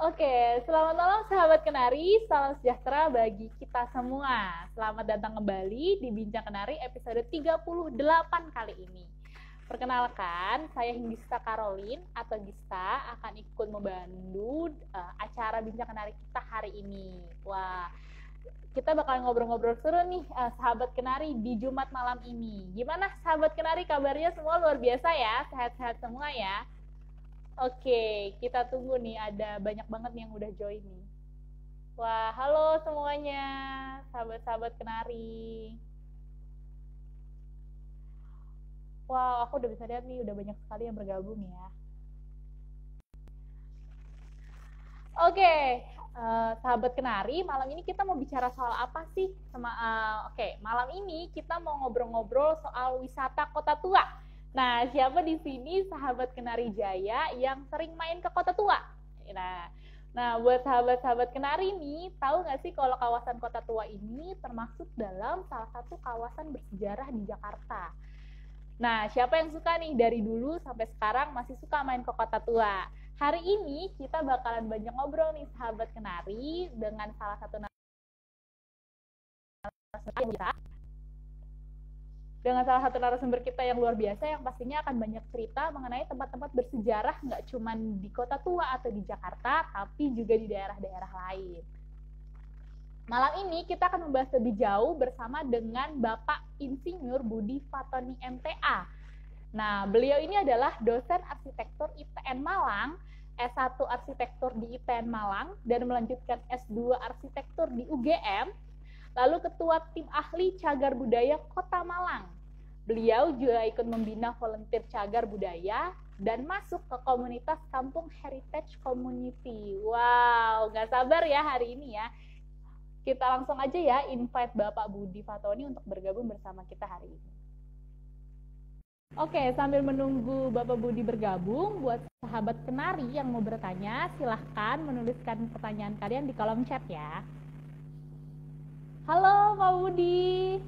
Oke, selamat malam sahabat Kenari, salam sejahtera bagi kita semua. Selamat datang kembali di Bincang Kenari episode 38 kali ini. Perkenalkan, saya Hinggista Caroline atau Gista akan ikut membantu acara Bincang Kenari kita hari ini. Wah, kita bakal ngobrol-ngobrol seru nih sahabat Kenari di Jumat malam ini. Gimana sahabat Kenari, kabarnya semua luar biasa ya? Sehat-sehat semua ya? Oke, kita tunggu nih, ada banyak banget yang udah join nih. Wah, halo semuanya, sahabat-sahabat Kenari. Wah, aku udah bisa lihat nih, udah banyak sekali yang bergabung ya. Oke, sahabat Kenari, malam ini kita mau bicara soal apa sih? Oke, malam ini kita mau ngobrol-ngobrol soal wisata Kota Tua. Nah, siapa di sini sahabat Kenari Jaya yang sering main ke Kota Tua? Nah, buat sahabat-sahabat Kenari nih, tahu nggak sih kalau kawasan Kota Tua ini termasuk dalam salah satu kawasan bersejarah di Jakarta. Nah, siapa yang suka nih dari dulu sampai sekarang masih suka main ke Kota Tua? Hari ini kita bakalan banyak ngobrol nih sahabat Kenari dengan salah satu narasumber kita yang luar biasa yang pastinya akan banyak cerita mengenai tempat-tempat bersejarah nggak cuma di Kota Tua atau di Jakarta, tapi juga di daerah-daerah lain. Malam ini kita akan membahas lebih jauh bersama dengan Bapak Insinyur Budi Fatoni MTA. Nah, beliau ini adalah dosen arsitektur ITN Malang, S1 arsitektur di ITN Malang, dan melanjutkan S2 arsitektur di UGM, lalu ketua tim ahli cagar budaya Kota Malang. Beliau juga ikut membina volunteer cagar budaya dan masuk ke komunitas Kampung Heritage Community. Wow, nggak sabar ya hari ini ya. Kita langsung aja ya invite Bapak Budi Fatoni untuk bergabung bersama kita hari ini. Oke, sambil menunggu Bapak Budi bergabung, buat sahabat Kenari yang mau bertanya, silahkan menuliskan pertanyaan kalian di kolom chat ya. Halo Pak Budi.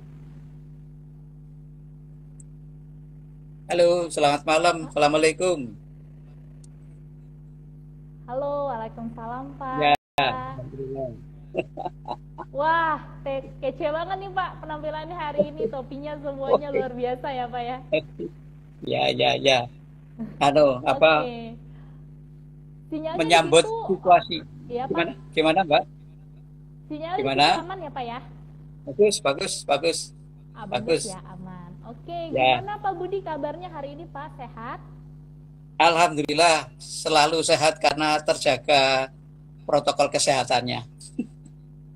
Halo, selamat malam. Assalamualaikum. Halo, waalaikumsalam Pak. Ya, alhamdulillah. Wah, kece banget nih Pak penampilannya hari ini, topinya semuanya luar biasa ya Pak ya. Ya. Apa Oke. Sinyalnya menyambut di situ, situasi? ya Pak. Gimana, Mbak? Sinyalnya di situ Gimana? aman ya Pak ya? Bagus. Bagus ya, aman. Oke, Ya, gimana Pak Budi kabarnya hari ini Pak? Sehat? alhamdulillah selalu sehat karena terjaga protokol kesehatannya.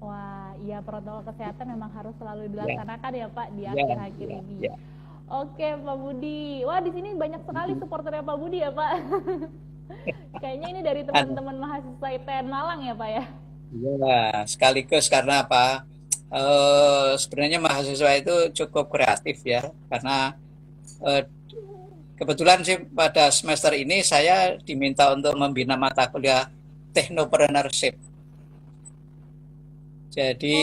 Wah, iya protokol kesehatan memang harus selalu Ya, dilaksanakan ya Pak di ya, akhir-akhir ya, ini. ya. Oke Pak Budi. Wah, di sini banyak sekali supporternya Pak Budi ya Pak. Kayaknya ini dari Anu, teman-teman mahasiswa ITN Malang ya Pak ya. Ya, sekaligus karena apa? Sebenarnya mahasiswa itu cukup kreatif ya, karena eh, kebetulan sih pada semester ini saya diminta untuk membina mata kuliah Technopreneurship. Jadi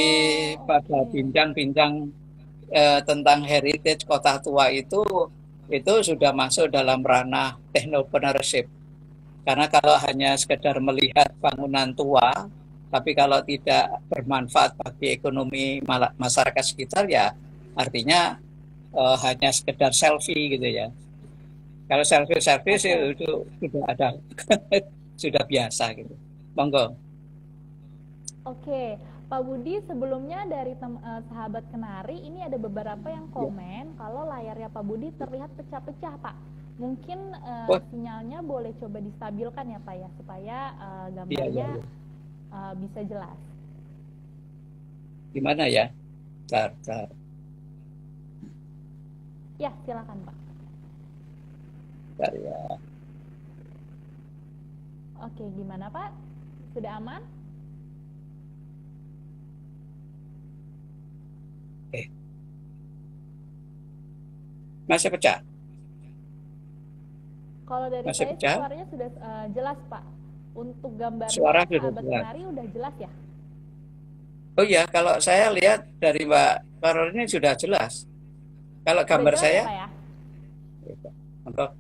Oh, pada oke. bincang-bincang tentang heritage kota tua itu sudah masuk dalam ranah Technopreneurship. Karena kalau hanya sekedar melihat bangunan tua, tapi kalau tidak bermanfaat bagi ekonomi masyarakat sekitar ya artinya hanya sekedar selfie gitu ya. Kalau selfie-selfie sih Oke. itu sudah ada, sudah biasa gitu. Monggo. Oke, Pak Budi, sebelumnya dari sahabat Kenari, ini ada beberapa yang Ya. komen kalau layarnya Pak Budi terlihat pecah-pecah, Pak. Mungkin Oh, sinyalnya boleh coba distabilkan ya, Pak ya, supaya iya. gambarnya bisa jelas. Gimana ya? Bentar. Ya, silakan, Pak. Bentar ya. Oke, gimana, Pak? Sudah aman? Eh, masih pecah? Kalau dari Masih saya sih pecah? suaranya sudah jelas, Pak. Untuk Suara gambarnya, sudah sahabat jelas. Kenari udah jelas ya? Oh iya, kalau saya lihat dari Mbak Karol ini sudah jelas. Kalau Udah gambar jelas saya, ya, Pak ya? untuk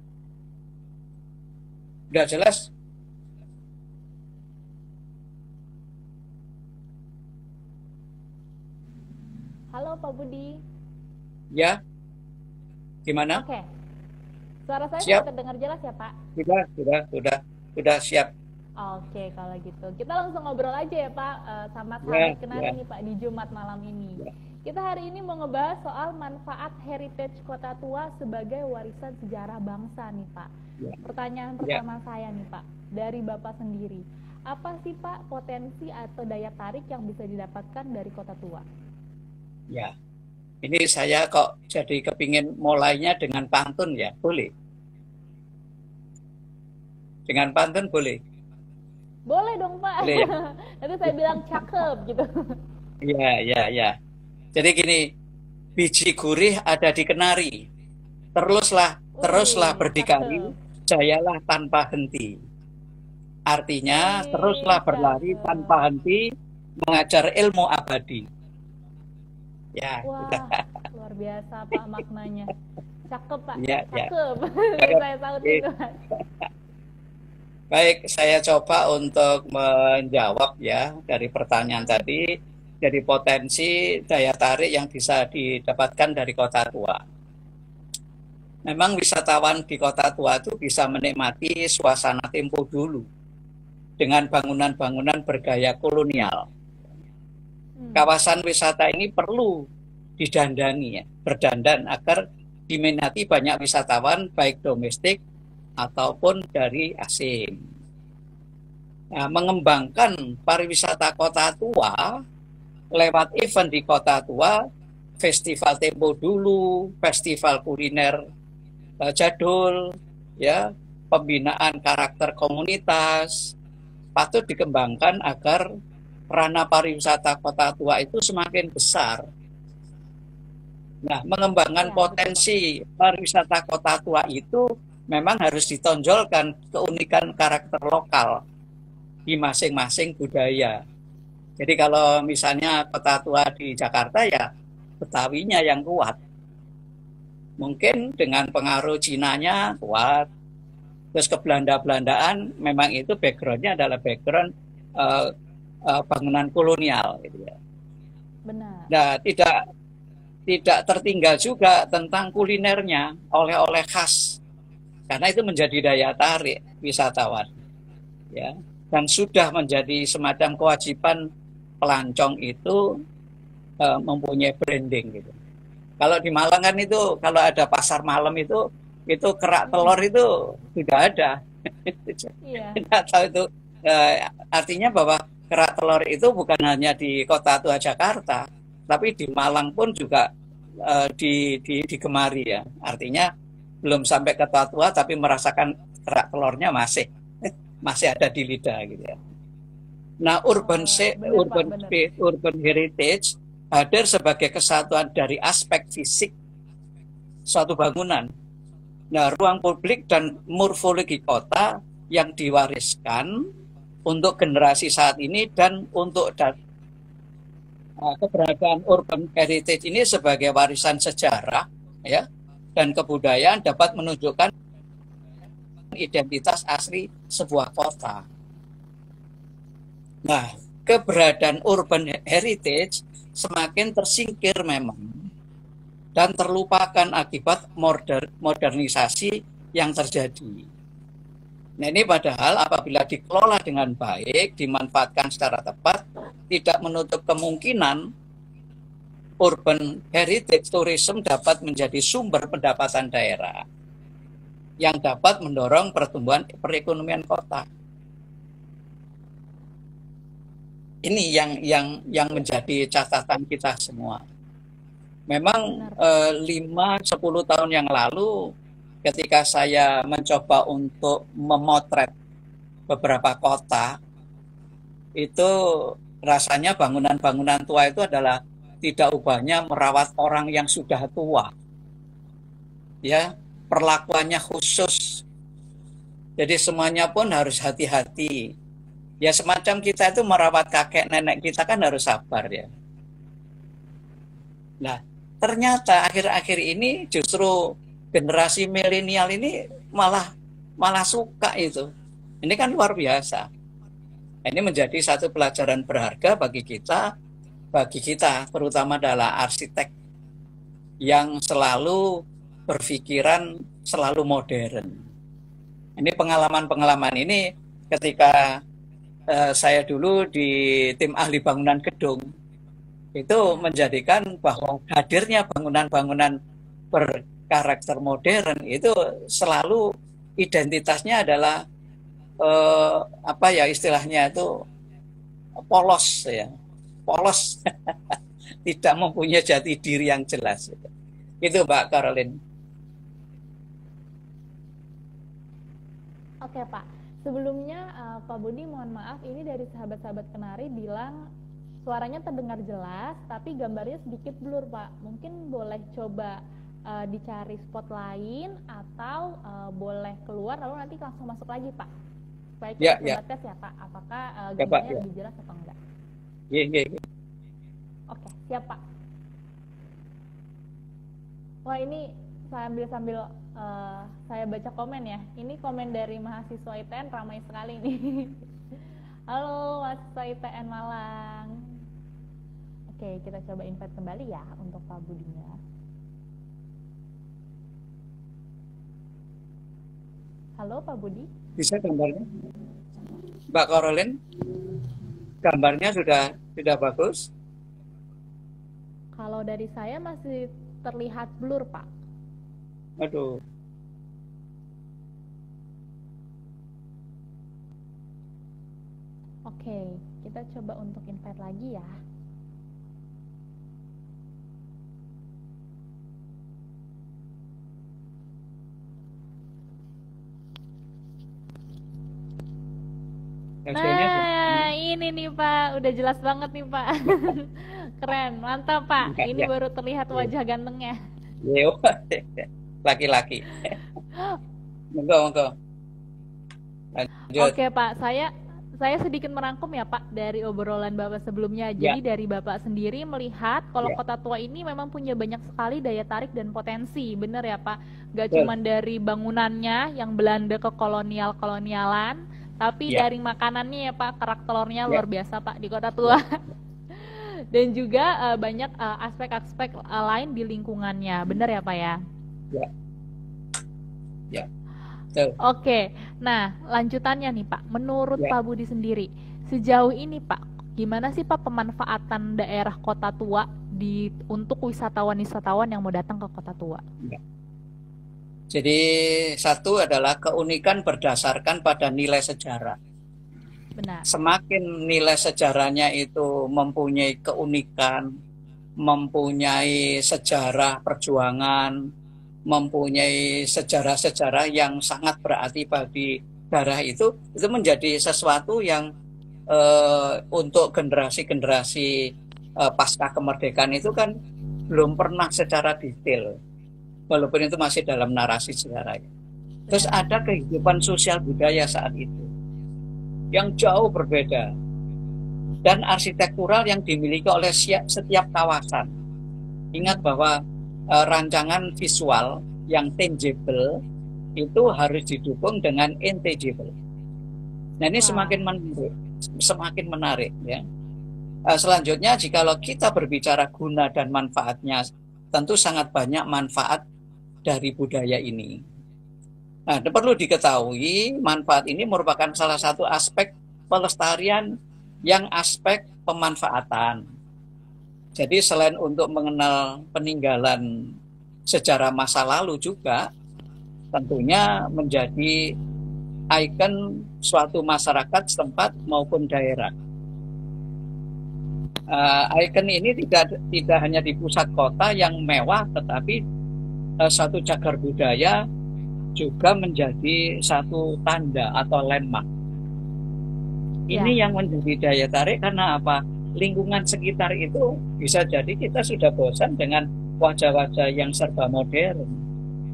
sudah jelas. Halo Pak Budi. Ya, gimana? Oke. Suara saya Siap? sudah terdengar jelas ya Pak? Sudah siap. Oke, kalau gitu. Kita langsung ngobrol aja ya Pak, sama Ya, sahabat kenari ya, nih Pak di Jumat malam ini. ya, Kita hari ini mau ngebahas soal manfaat heritage kota tua sebagai warisan sejarah bangsa nih Pak. ya, Pertanyaan ya, pertama saya nih Pak, dari Bapak sendiri. Apa sih Pak potensi atau daya tarik yang bisa didapatkan dari kota tua? ya. Ini saya kok jadi kepingin mulainya dengan pantun ya, boleh? Dengan pantun boleh? Boleh dong Pak. Boleh ya? Nanti saya bilang cakep gitu. Ya. Jadi gini, biji gurih ada di kenari. Teruslah Wih, berdikari, cakep. jayalah tanpa henti. Artinya, Wih, teruslah berlari cakep. tanpa henti, mengajar ilmu abadi. Ya, Wah, luar biasa Pak maknanya. Cakep Pak, ya. cakep. Baik, Saya sautin tuh Pak. baik, saya coba untuk menjawab ya dari pertanyaan tadi. Jadi potensi daya tarik yang bisa didapatkan dari kota tua. Memang wisatawan di kota tua itu bisa menikmati suasana tempo dulu dengan bangunan-bangunan bergaya kolonial. Kawasan wisata ini perlu didandani ya, berdandan agar diminati banyak wisatawan baik domestik ataupun dari asing. Nah, mengembangkan pariwisata kota tua lewat event di kota tua, festival tempo dulu, festival kuliner jadul, ya, pembinaan karakter komunitas patut dikembangkan agar ranah pariwisata kota tua itu semakin besar. Nah, mengembangkan Ya, potensi pariwisata kota tua itu memang harus ditonjolkan keunikan karakter lokal di masing-masing budaya. Jadi kalau misalnya kota tua di Jakarta ya Betawinya yang kuat. Mungkin dengan pengaruh Cinanya kuat. Terus ke Belanda-Belandaan memang itu backgroundnya adalah background bangunan kolonial gitu ya. benar. Nah, tidak tertinggal juga tentang kulinernya, oleh-oleh khas. Karena itu menjadi daya tarik wisatawan. Ya. Dan sudah menjadi semacam kewajiban pelancong itu mempunyai branding gitu. Kalau di Malang kan itu kalau ada pasar malam itu kerak telur itu sudah ada. Iya. Tidak tahu itu artinya bahwa kerak telur itu bukan hanya di kota tua Jakarta, tapi di Malang pun juga digemari ya. Artinya belum sampai ke kota tua tapi merasakan kerak telurnya masih ada di lidah gitu ya. Nah, Benar Pak, benar. urban heritage hadir sebagai kesatuan dari aspek fisik suatu bangunan. Nah, ruang publik dan morfologi kota yang diwariskan untuk generasi saat ini dan untuk keberadaan urban heritage ini sebagai warisan sejarah ya dan kebudayaan dapat menunjukkan identitas asli sebuah kota. Nah, keberadaan urban heritage semakin tersingkir memang dan terlupakan akibat modernisasi yang terjadi. Nah, ini padahal apabila dikelola dengan baik, dimanfaatkan secara tepat, tidak menutup kemungkinan urban heritage tourism dapat menjadi sumber pendapatan daerah yang dapat mendorong pertumbuhan perekonomian kota. Ini yang menjadi catatan kita semua. Memang 5-10 tahun yang lalu ketika saya mencoba untuk memotret beberapa kota, itu rasanya bangunan-bangunan tua itu adalah tidak ubahnya merawat orang yang sudah tua. Ya, perlakuannya khusus. Jadi semuanya pun harus hati-hati. Ya semacam kita itu merawat kakek nenek kita kan harus sabar ya. Nah, ternyata akhir-akhir ini justru generasi milenial ini malah suka itu. Ini kan luar biasa. Ini menjadi satu pelajaran berharga bagi kita bagi kita, terutama adalah arsitek yang selalu berpikiran selalu modern. Ini pengalaman-pengalaman ini ketika saya dulu di tim ahli bangunan gedung, itu menjadikan bahwa hadirnya bangunan-bangunan berkarakter modern itu selalu identitasnya adalah apa ya istilahnya itu polos ya, polos, tidak mempunyai jati diri yang jelas. Itu Mbak Caroline. Oke Pak, sebelumnya Pak Budi mohon maaf, ini dari sahabat-sahabat Kenari bilang suaranya terdengar jelas, tapi gambarnya sedikit blur Pak. Mungkin boleh coba dicari spot lain atau boleh keluar lalu nanti langsung masuk lagi Pak. Supaya kita coba tes ya Pak, apakah gambarnya lebih jelas atau enggak. Iya. Oke, siap Pak. Wah ini sambil saya baca komen ya. Ini komen dari mahasiswa ITN ramai sekali nih. Halo mahasiswa ITN Malang. Oke, kita coba invite kembali ya untuk Pak Budinya. Halo Pak Budi. Bisa gambarnya? Mbak Caroline, gambarnya sudah bagus? Kalau dari saya masih terlihat blur Pak. Aduh. Oke, kita coba untuk invite lagi ya. Nah, ini nih Pak, udah jelas banget nih Pak. Keren, mantap Pak. Ini baru terlihat wajah gantengnya. Laki-laki. Monggo. Oke Pak, saya sedikit merangkum ya Pak dari obrolan Bapak sebelumnya. Jadi dari Bapak sendiri melihat kalau Kota Tua ini memang punya banyak sekali daya tarik dan potensi, benar ya Pak? Gak cuma dari bangunannya yang Belanda ke kolonialan, tapi dari makanannya ya Pak, kerak telurnya luar biasa Pak di Kota Tua. Dan juga banyak aspek-aspek lain di lingkungannya, benar ya Pak ya? Ya. Oke, nah lanjutannya nih Pak, menurut Pak Budi sendiri, sejauh ini Pak, gimana sih Pak pemanfaatan daerah Kota Tua untuk wisatawan-wisatawan yang mau datang ke Kota Tua? Jadi satu adalah keunikan berdasarkan pada nilai sejarah. Benar. Semakin nilai sejarahnya itu mempunyai keunikan, mempunyai sejarah perjuangan, mempunyai sejarah-sejarah yang sangat berarti bagi daerah itu menjadi sesuatu yang untuk generasi-generasi pasca kemerdekaan itu kan belum pernah secara detail, walaupun itu masih dalam narasi sejarah. Terus ada kehidupan sosial budaya saat itu yang jauh berbeda dan arsitektural yang dimiliki oleh setiap kawasan. Ingat bahwa rancangan visual yang tangible itu harus didukung dengan intangible. Nah ini semakin menarik ya. Selanjutnya jikalau kita berbicara guna dan manfaatnya, tentu sangat banyak manfaat dari budaya ini. Nah perlu diketahui manfaat ini merupakan salah satu aspek pelestarian yang aspek pemanfaatan. Jadi selain untuk mengenal peninggalan sejarah masa lalu juga tentunya menjadi ikon suatu masyarakat setempat maupun daerah. Ikon ini tidak hanya di pusat kota yang mewah, tetapi satu cagar budaya juga menjadi satu tanda atau landmark. Ini yang menjadi daya tarik karena apa? Lingkungan sekitar itu bisa jadi kita sudah bosan dengan wajah-wajah yang serba modern.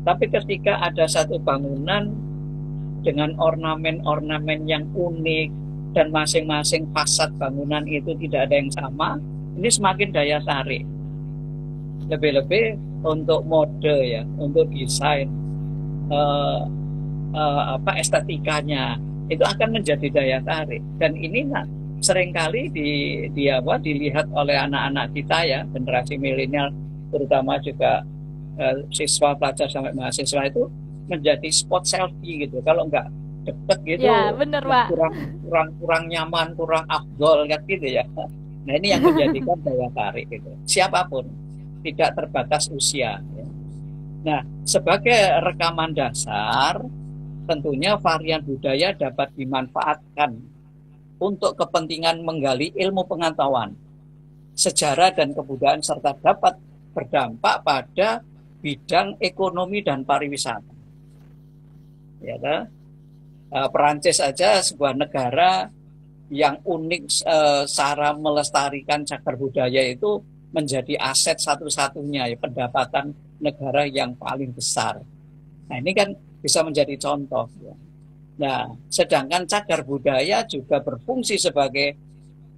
Tapi ketika ada satu bangunan dengan ornamen-ornamen yang unik dan masing-masing fasad bangunan itu tidak ada yang sama, ini semakin daya tarik. Lebih-lebih untuk mode ya, untuk desain, estetikanya itu akan menjadi daya tarik. Dan ini seringkali dilihat oleh anak-anak kita ya, generasi milenial terutama juga siswa pelajar sampai mahasiswa itu menjadi spot selfie gitu. Kalau nggak deket gitu, Ya, bener, Pak. kurang nyaman, kurang afdol kan gitu ya. Nah ini yang menjadikan daya tarik gitu. Siapapun, tidak terbatas usia. Ya. Nah sebagai rekaman dasar, tentunya varian budaya dapat dimanfaatkan untuk kepentingan menggali ilmu pengetahuan, sejarah dan kebudayaan serta dapat berdampak pada bidang ekonomi dan pariwisata. Ya, Perancis saja sebuah negara yang unik cara melestarikan cagar budaya itu menjadi aset satu-satunya ya, pendapatan negara yang paling besar. Nah ini kan bisa menjadi contoh. Ya. Nah sedangkan cagar budaya juga berfungsi sebagai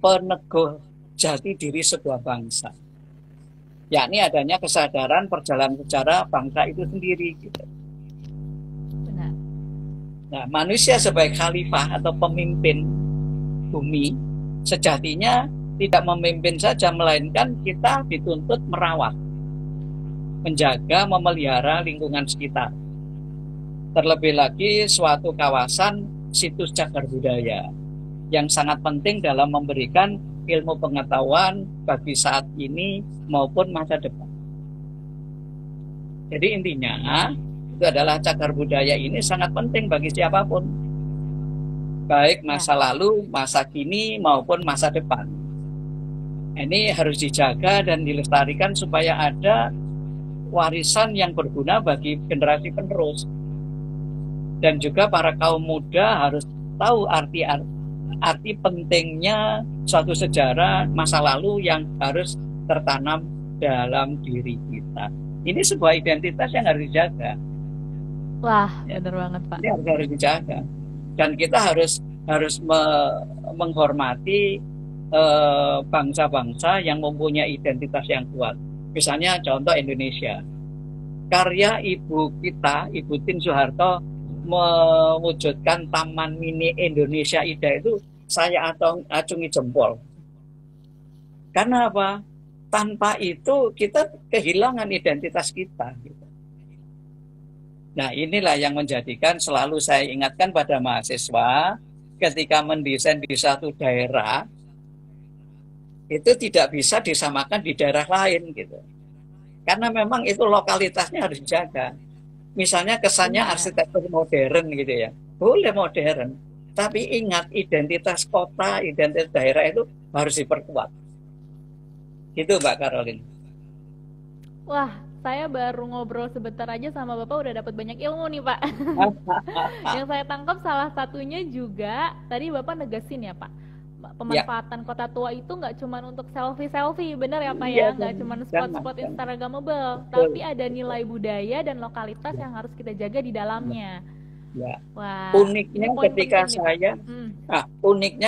peneguh jati diri sebuah bangsa, yakni adanya kesadaran perjalanan sejarah bangsa itu sendiri. Gitu. Benar. Nah manusia sebagai khalifah atau pemimpin bumi sejatinya tidak memimpin saja, melainkan kita dituntut merawat, menjaga, memelihara lingkungan sekitar. Terlebih lagi suatu kawasan situs cagar budaya yang sangat penting dalam memberikan ilmu pengetahuan bagi saat ini maupun masa depan. Jadi intinya itu adalah cagar budaya ini sangat penting bagi siapapun, baik masa lalu, masa kini maupun masa depan. Ini harus dijaga dan dilestarikan supaya ada warisan yang berguna bagi generasi penerus. Dan juga para kaum muda harus tahu arti pentingnya suatu sejarah masa lalu yang harus tertanam dalam diri kita. Ini sebuah identitas yang harus dijaga. Wah, benar banget, Pak. Ini harus dijaga. Dan kita harus menghormati bangsa-bangsa yang mempunyai identitas yang kuat. Misalnya contoh Indonesia. Karya ibu kita, Ibu Tien Soeharto, mewujudkan Taman Mini Indonesia Indah itu saya acungi jempol. Karena apa? Tanpa itu kita kehilangan identitas kita. Nah inilah yang menjadikan selalu saya ingatkan pada mahasiswa ketika mendesain di satu daerah, itu tidak bisa disamakan di daerah lain gitu. Karena memang itu lokalitasnya harus dijaga. Misalnya kesannya arsitektur modern gitu ya. Boleh modern, tapi ingat identitas kota, identitas daerah itu harus diperkuat. Gitu Mbak Caroline. Wah, saya baru ngobrol sebentar aja sama Bapak udah dapat banyak ilmu nih, Pak. Yang saya tangkap salah satunya juga tadi Bapak negasin ya, Pak. Pemanfaatan kota tua itu nggak cuma untuk selfie-selfie, benar ya Pak ya? Nggak cuma spot-spot instagramable, tapi ada nilai budaya dan lokalitas yang harus kita jaga di dalamnya. Ya. Wah, uniknya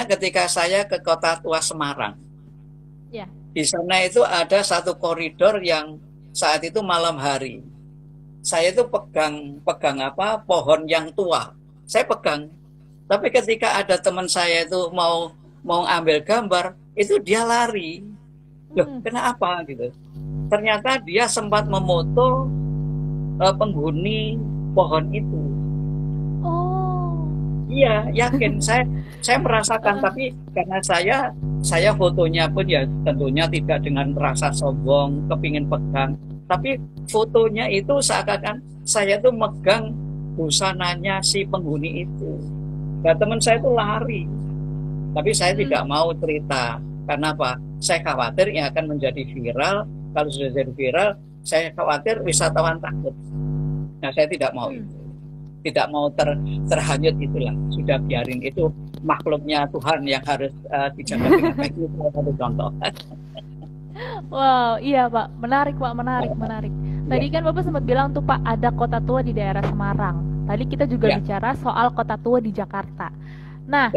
ketika saya ke Kota Tua Semarang. Ya. Di sana itu ada satu koridor yang saat itu malam hari. Saya itu pegang pohon yang tua. Saya pegang. Tapi ketika ada teman saya itu mau ambil gambar, itu dia lari. Loh, kenapa gitu? Ternyata dia sempat memoto penghuni pohon itu. Oh. Iya, yakin saya merasakan, tapi karena saya fotonya pun ya tentunya tidak dengan rasa sombong, kepingin pegang, tapi fotonya itu seakan-akan saya tuh megang busananya si penghuni itu. Nah, teman saya itu lari. Tapi saya tidak mau cerita. Karena apa? Saya khawatir yang akan menjadi viral. Kalau sudah jadi viral, saya khawatir wisatawan takut. Nah, saya tidak mau itu. Tidak mau terhanyut itulah. Sudah biarin itu makhluknya Tuhan yang harus dijaga dengan baik. Itu satu contoh. Wow, iya Pak. Menarik Pak, menarik. Tadi kan Bapak sempat bilang tuh Pak, ada kota tua di daerah Semarang. Tadi kita juga bicara soal kota tua di Jakarta. Nah,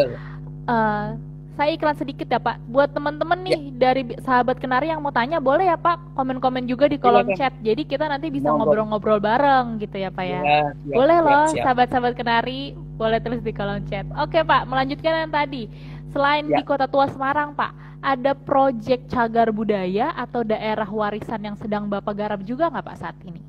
saya iklan sedikit ya Pak. Buat teman-teman nih dari sahabat Kenari yang mau tanya, boleh ya Pak komen-komen juga di kolom chat. Jadi kita nanti bisa ngobrol-ngobrol bareng gitu ya Pak ya. Boleh loh sahabat-sahabat Kenari, boleh tulis di kolom chat. Oke Pak, melanjutkan yang tadi. Selain Ya. di Kota Tua Semarang, Pak, ada proyek cagar budaya atau daerah warisan yang sedang Bapak garap juga nggak Pak saat ini?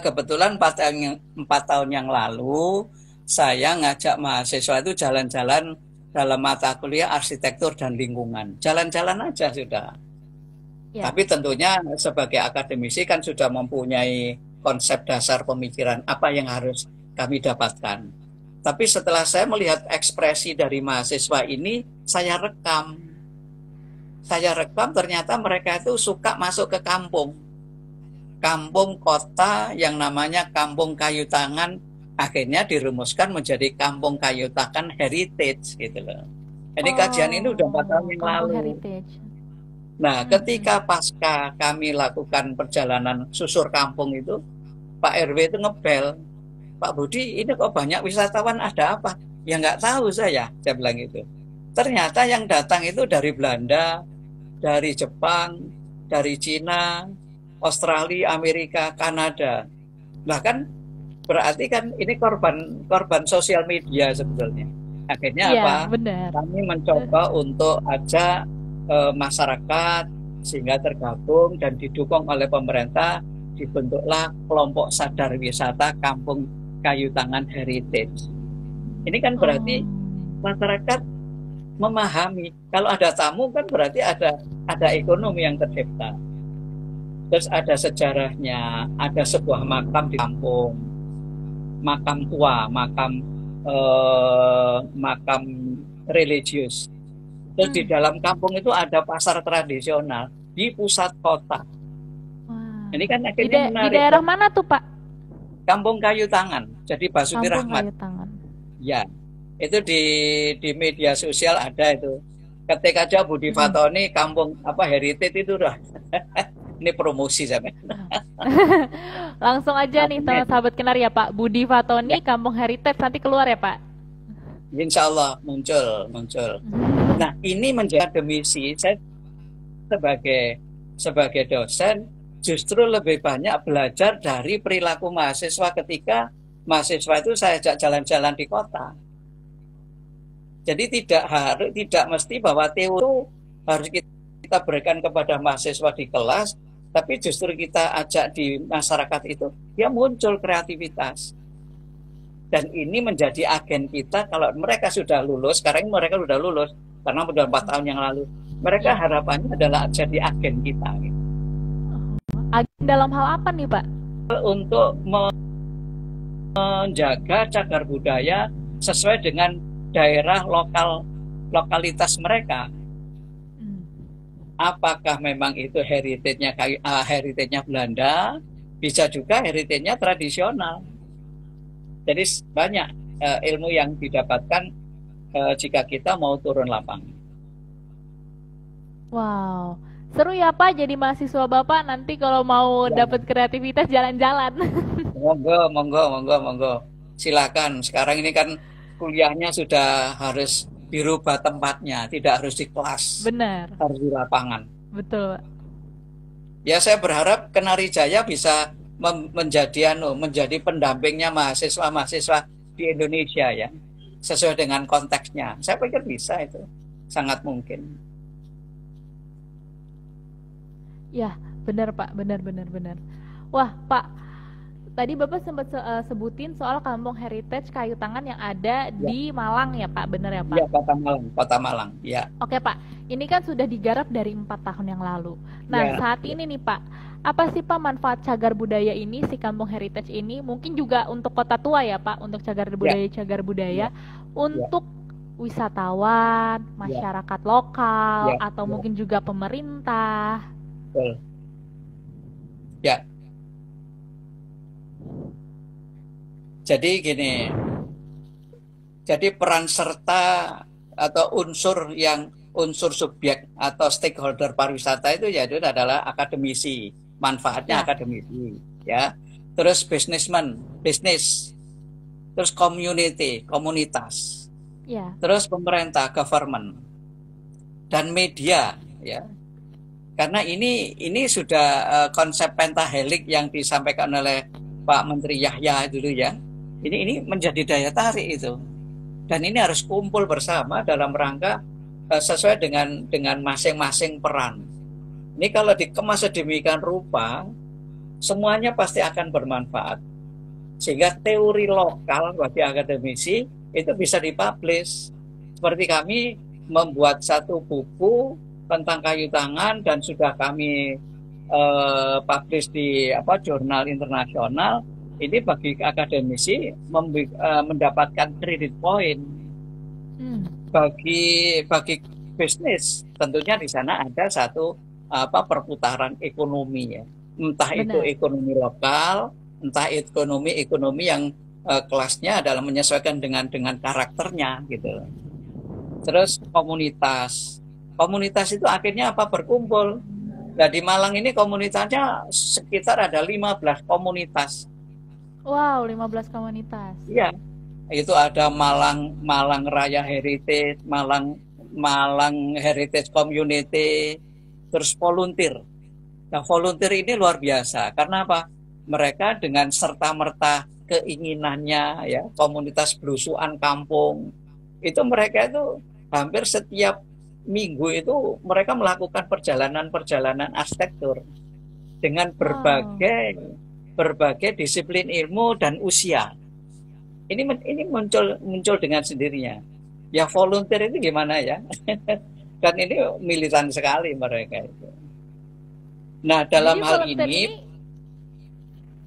Kebetulan 4 tahun yang lalu saya ngajak mahasiswa itu jalan-jalan dalam mata kuliah arsitektur dan lingkungan. Jalan-jalan aja sudah. Ya. Tapi tentunya sebagai akademisi kan sudah mempunyai konsep dasar pemikiran apa yang harus kami dapatkan. Tapi setelah saya melihat ekspresi dari mahasiswa ini, saya rekam. Ternyata mereka itu suka masuk ke kampung. Kampung kota yang namanya Kampung Kayu Tangan akhirnya dirumuskan menjadi Kampung Kayu Tangan Heritage gitu loh. Jadi kajian ini udah 4 tahun yang Kampung lalu. Heritage. Nah, ketika pasca kami lakukan perjalanan susur kampung itu, Pak RW itu ngebel, Pak Budi, ini kok banyak wisatawan, ada apa? Ya nggak tahu saya bilang itu. Ternyata yang datang itu dari Belanda, dari Jepang, dari Cina, Australia, Amerika, Kanada. Bahkan berarti kan ini korban sosial media sebetulnya. Akhirnya Iya, apa? benar. Kami mencoba untuk ajak masyarakat sehingga tergabung dan didukung oleh pemerintah, dibentuklah kelompok sadar wisata Kampung Kayu Tangan Heritage. Ini kan berarti masyarakat memahami kalau ada tamu kan berarti ada ekonomi yang tercipta. Terus ada sejarahnya, ada sebuah makam di kampung, makam tua, makam religius. Terus di dalam kampung itu ada pasar tradisional di pusat kota. Wah. Ini kan akhirnya menarik. Di daerah mana tuh Pak? Kampung Kayu Tangan, jadi Basuki Rahmat. Kayu Tangan. Ya, itu di media sosial ada itu. Ketik aja Budi Fatoni Kampung Heritage itu udah. Ini promosi sampai. Langsung aja nih teman sahabat Kenar ya Pak, Budi Fatoni Kampung Heritage nanti keluar ya Pak. Insya Allah muncul. Nah, ini menjadi akademisi. Saya sebagai dosen justru lebih banyak belajar dari perilaku mahasiswa ketika mahasiswa itu saya ajak jalan-jalan di kota. Jadi tidak mesti bahwa teori harus kita berikan kepada mahasiswa di kelas, tapi justru kita ajak di masyarakat itu, ya muncul kreativitas. Dan ini menjadi agen kita kalau mereka sudah lulus, sekarang mereka sudah lulus, karena sudah 4 tahun yang lalu. Mereka harapannya adalah jadi agen kita. Gitu. Agen dalam hal apa nih Pak? Untuk menjaga cagar budaya sesuai dengan daerah lokalitas mereka. Apakah memang itu heritage-nya Belanda, bisa juga heritage-nya tradisional. Jadi banyak ilmu yang didapatkan jika kita mau turun lapangan. Wow, seru ya Pak jadi mahasiswa Bapak nanti kalau mau dapat kreativitas jalan-jalan. Monggo. Silakan. Sekarang ini kan kuliahnya sudah harus dirubah tempatnya, tidak harus di kelas. Benar. Harus di lapangan. Betul. Ya saya berharap Kenari Jaya bisa menjadi pendampingnya mahasiswa-mahasiswa di Indonesia ya, sesuai dengan konteksnya. Saya pikir bisa itu, sangat mungkin. Ya, benar Pak, benar. Wah Pak, tadi Bapak sempat sebutin soal Kampung Heritage Kayu Tangan yang ada di Malang ya Pak, benar ya Pak? Iya, Kota Malang, ya. Oke Pak, ini kan sudah digarap dari 4 tahun yang lalu. Nah saat ini nih Pak, apa sih Pak manfaat cagar budaya ini, si Kampung Heritage ini, mungkin juga untuk Kota Tua ya Pak, untuk cagar budaya, untuk wisatawan, masyarakat lokal, atau mungkin juga pemerintah. Betul. Ya. Jadi gini, jadi peran serta atau unsur subjek atau stakeholder pariwisata itu yaitu adalah akademisi, manfaatnya akademisi, ya. Terus bisnis, terus komunitas, terus pemerintah, government, dan media, ya. Karena ini sudah konsep pentahelik yang disampaikan oleh Pak Menteri Yahya dulu ya. Ini menjadi daya tarik itu. Dan ini harus kumpul bersama dalam rangka sesuai dengan masing-masing peran. Ini kalau dikemas sedemikian rupa, semuanya pasti akan bermanfaat. Sehingga teori lokal bagi akademisi itu bisa dipublish. Seperti kami membuat satu buku tentang kayu tangan dan sudah kami publish di jurnal internasional. Ini bagi akademisi mendapatkan credit point. Bagi bisnis tentunya di sana ada satu perputaran ekonomi ya. Entah Benar. Itu ekonomi lokal, entah ekonomi yang kelasnya adalah menyesuaikan dengan karakternya gitu. Terus komunitas itu akhirnya berkumpul. Nah di Malang ini komunitasnya sekitar ada 15 komunitas. Wow, 15 komunitas. Iya, itu ada Malang Raya Heritage, Malang Heritage Community, terus volunteer. Nah volunteer ini luar biasa karena apa? Mereka dengan serta-merta keinginannya ya, komunitas belusuan kampung itu mereka itu hampir setiap minggu itu mereka melakukan perjalanan arsitektur dengan berbagai disiplin ilmu dan usia. Ini muncul dengan sendirinya. Ya volunteer itu gimana ya? Dan ini militan sekali mereka itu. Nah dalam hal ini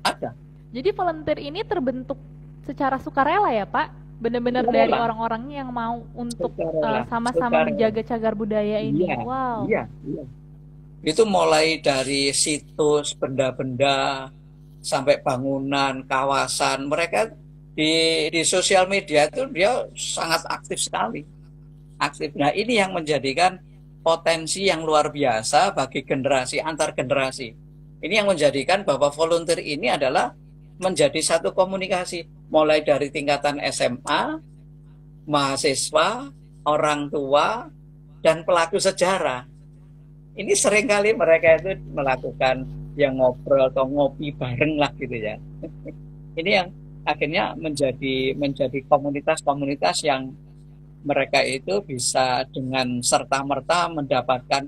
ada. Jadi volunteer ini terbentuk secara sukarela ya Pak? Benar-benar dari orang-orang yang mau untuk sama-sama menjaga cagar budaya ini. Iya, wow. Iya. Itu mulai dari situs, benda-benda, sampai bangunan, kawasan. Mereka di sosial media itu dia sangat aktif sekali. Nah ini yang menjadikan potensi yang luar biasa bagi generasi antar generasi. Ini yang menjadikan bahwa volunteer ini adalah menjadi satu komunikasi mulai dari tingkatan SMA, mahasiswa, orang tua, dan pelaku sejarah. Ini seringkali mereka itu melakukan yang ngobrol atau ngopi bareng lah gitu ya. Ini yang akhirnya menjadi komunitas-komunitas yang mereka itu bisa dengan serta-merta mendapatkan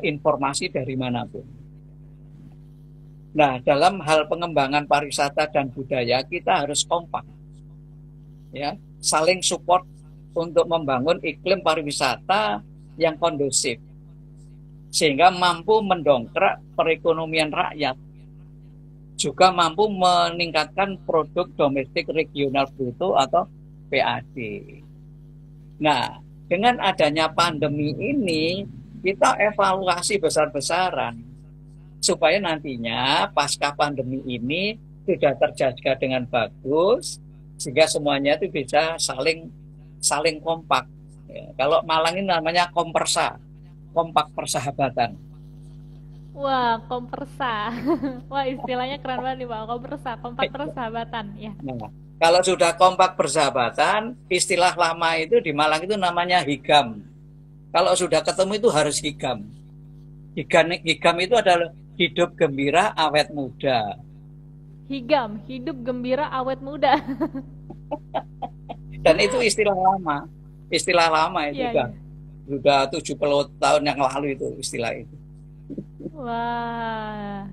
informasi dari manapun. Nah, dalam hal pengembangan pariwisata dan budaya kita harus kompak, ya, saling support untuk membangun iklim pariwisata yang kondusif, sehingga mampu mendongkrak perekonomian rakyat, juga mampu meningkatkan produk domestik regional bruto atau PAD. Nah, dengan adanya pandemi ini, kita evaluasi besar-besaran supaya nantinya pasca pandemi ini sudah terjaga dengan bagus, sehingga semuanya itu bisa saling kompak. Ya, kalau Malang ini namanya kompersa, kompak persahabatan. Wah, kompersa. Wah, istilahnya keren banget nih Pak, kompersa, kompak persahabatan. Ya. Nah, kalau sudah kompak persahabatan, istilah lama itu di Malang itu namanya higam. Kalau sudah ketemu itu harus higam. Higam itu adalah hidup gembira awet muda. Higam, hidup gembira awet muda. Dan itu istilah lama. Istilah lama itu sudah 70 tahun yang lalu itu istilah itu. Wah.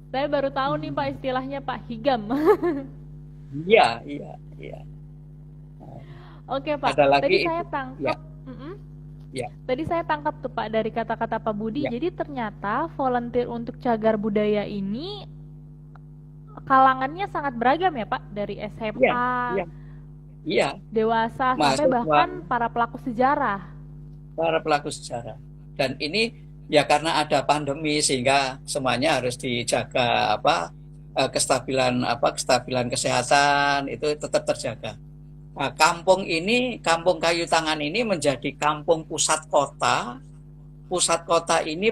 Saya baru tahu nih Pak istilahnya Pak, higam. Iya. Oke Pak, tadi saya tangkap. Ya. Tadi saya tangkap tuh Pak dari kata-kata Pak Budi. Ya. Jadi ternyata volunteer untuk cagar budaya ini kalangannya sangat beragam ya Pak, dari SMA, dewasa, sampai bahkan para pelaku sejarah. Para pelaku sejarah. Dan ini ya karena ada pandemi sehingga semuanya harus dijaga kestabilan kesehatan itu tetap terjaga. Nah, kampung Kayu Tangan ini menjadi kampung pusat kota. Pusat kota ini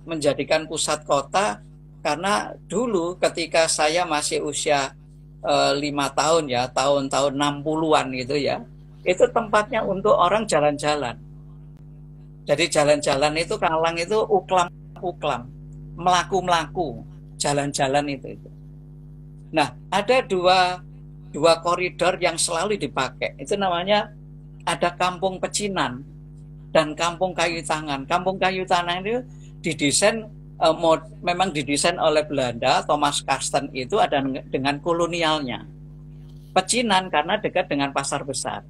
menjadikan pusat kota karena dulu ketika saya masih usia 5 tahun ya, tahun-tahun 60-an gitu ya, itu tempatnya untuk orang jalan-jalan. Jadi jalan-jalan itu Malang itu uklam, melaku-melaku, jalan-jalan itu. Nah, ada dua dua koridor yang selalu dipakai. Itu namanya ada Kampung Pecinan dan Kampung Kayu Tangan. Kampung Kayu Tangan itu didesain memang didesain oleh Belanda. Thomas Karsten itu ada dengan kolonialnya. Pecinan karena dekat dengan pasar besar.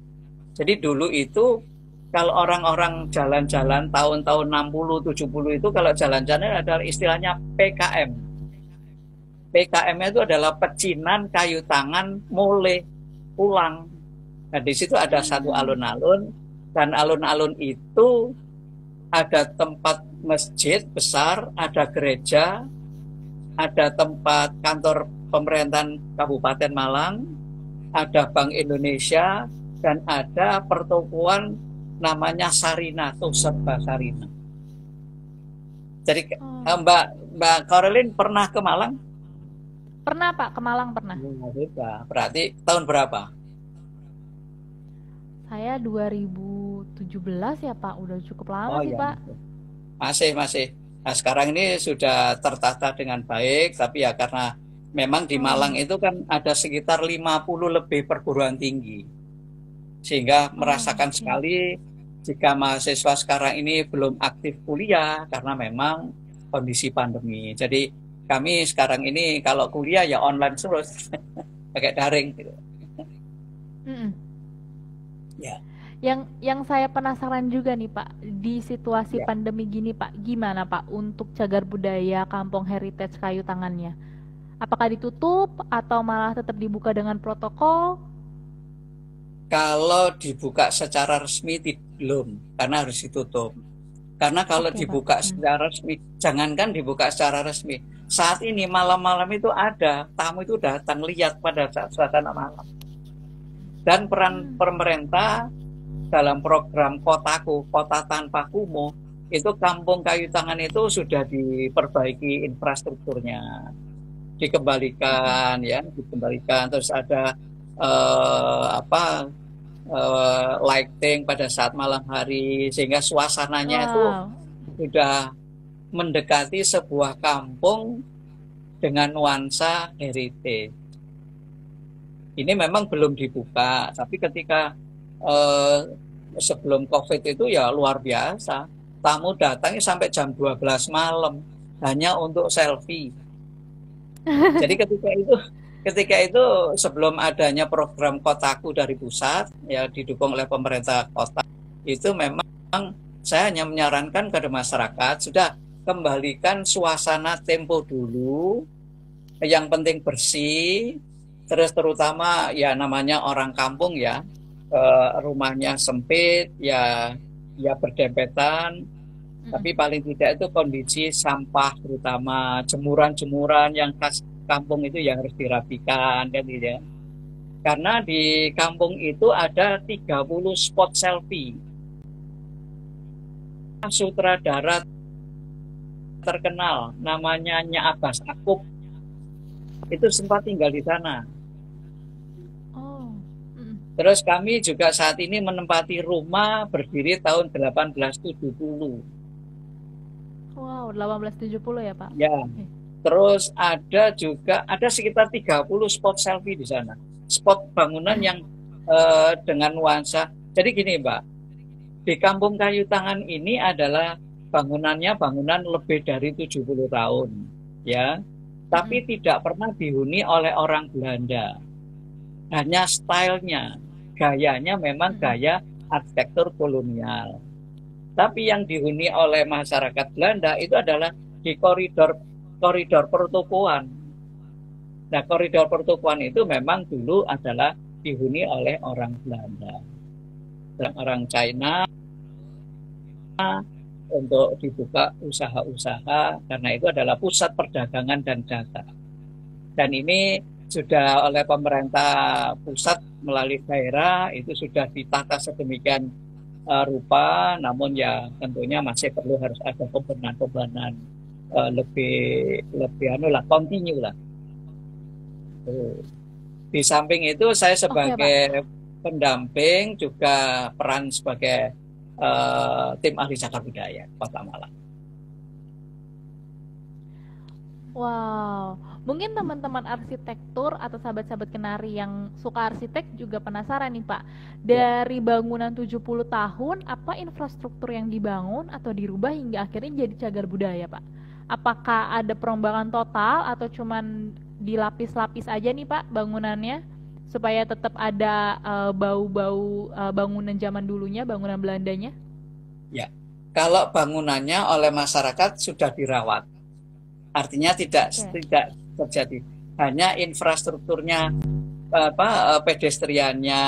Jadi dulu itu kalau orang-orang jalan-jalan tahun-tahun 60 70 itu kalau jalan-jalan adalah istilahnya PKM. PKM itu adalah Pecinan, Kayu Tangan, Mole, Pulang. Nah, di situ ada satu alun-alun, dan alun-alun itu ada tempat masjid besar, ada gereja, ada tempat kantor pemerintahan Kabupaten Malang, ada Bank Indonesia, dan ada pertokoan namanya Sarina atau Serba Sarina. Jadi Mbak Caroline pernah ke Malang? Pernah Pak, ke Malang pernah. Berarti tahun berapa? Saya 2017 ya Pak, udah cukup lama sih iya. Pak. Masih. Nah, sekarang ini sudah tertata dengan baik, tapi ya karena memang di Malang itu kan ada sekitar 50 lebih perguruan tinggi. Sehingga merasakan sekali jika mahasiswa sekarang ini belum aktif kuliah karena memang kondisi pandemi. Jadi kami sekarang ini kalau kuliah ya online terus, pakai daring gitu. Ya. Yang saya penasaran juga nih Pak, di situasi pandemi gini Pak, gimana Pak untuk cagar budaya Kampung Heritage Kayu Tangannya? Apakah ditutup atau malah tetap dibuka dengan protokol? Kalau dibuka secara resmi belum, karena harus ditutup. Karena kalau dibuka secara resmi, jangankan dibuka secara resmi, saat ini malam-malam itu ada tamu itu datang lihat pada saat suasana malam. Dan peran pemerintah dalam program Kotaku, Kota Tanpa Kumuh, itu Kampung Kayu Tangan itu sudah diperbaiki infrastrukturnya, dikembalikan, terus ada lighting pada saat malam hari, sehingga suasananya itu sudah mendekati sebuah kampung dengan nuansa heritage. Ini memang belum dibuka, tapi ketika sebelum COVID itu ya luar biasa. Tamu datangnya sampai jam 12 malam hanya untuk selfie. Jadi ketika itu sebelum adanya program Kotaku dari pusat, ya didukung oleh pemerintah kota, itu memang saya hanya menyarankan kepada masyarakat, sudah kembalikan suasana tempo dulu, yang penting bersih, terus terutama ya namanya orang kampung ya, rumahnya sempit, ya berdempetan, tapi paling tidak itu kondisi sampah, terutama jemuran-jemuran yang khas kampung itu yang harus dirapikan, kan gitu ya. Karena di kampung itu ada 30 spot selfie. Sutradara terkenal namanya Nya Abbas Akub itu sempat tinggal di sana. Terus kami juga saat ini menempati rumah berdiri tahun 1870. Wow, 1870 ya Pak? Ya. Terus ada sekitar 30 spot selfie di sana. Spot bangunan yang dengan nuansa. Jadi gini Mbak, di Kampung Kayu Tangan ini adalah bangunannya bangunan lebih dari 70 tahun. Ya. Tapi tidak pernah dihuni oleh orang Belanda. Hanya stylenya, gayanya memang gaya arsitektur kolonial. Tapi yang dihuni oleh masyarakat Belanda itu adalah di koridor pertokoan. Nah, koridor pertokoan itu memang dulu adalah dihuni oleh orang Belanda, orang China, untuk dibuka usaha-usaha, karena itu adalah pusat perdagangan dan jasa. Dan ini sudah oleh pemerintah pusat melalui daerah itu sudah ditata sedemikian rupa, namun ya tentunya masih perlu harus ada pembenahan lebih kontinu lah. Di samping itu saya sebagai pendamping juga peran sebagai tim ahli cagar budaya Kota Malang. Wow, Mungkin teman-teman arsitektur atau sahabat-sahabat Kenari yang suka arsitek juga penasaran nih Pak. Ya. Dari bangunan 70 tahun, apa infrastruktur yang dibangun atau dirubah hingga akhirnya jadi cagar budaya Pak? Apakah ada perombakan total atau cuman dilapis-lapis aja nih Pak bangunannya? Supaya tetap ada bau-bau bangunan zaman dulunya, bangunan Belandanya? Ya, kalau bangunannya oleh masyarakat sudah dirawat, artinya tidak Oke. tidak terjadi. Hanya infrastrukturnya, pedestriannya,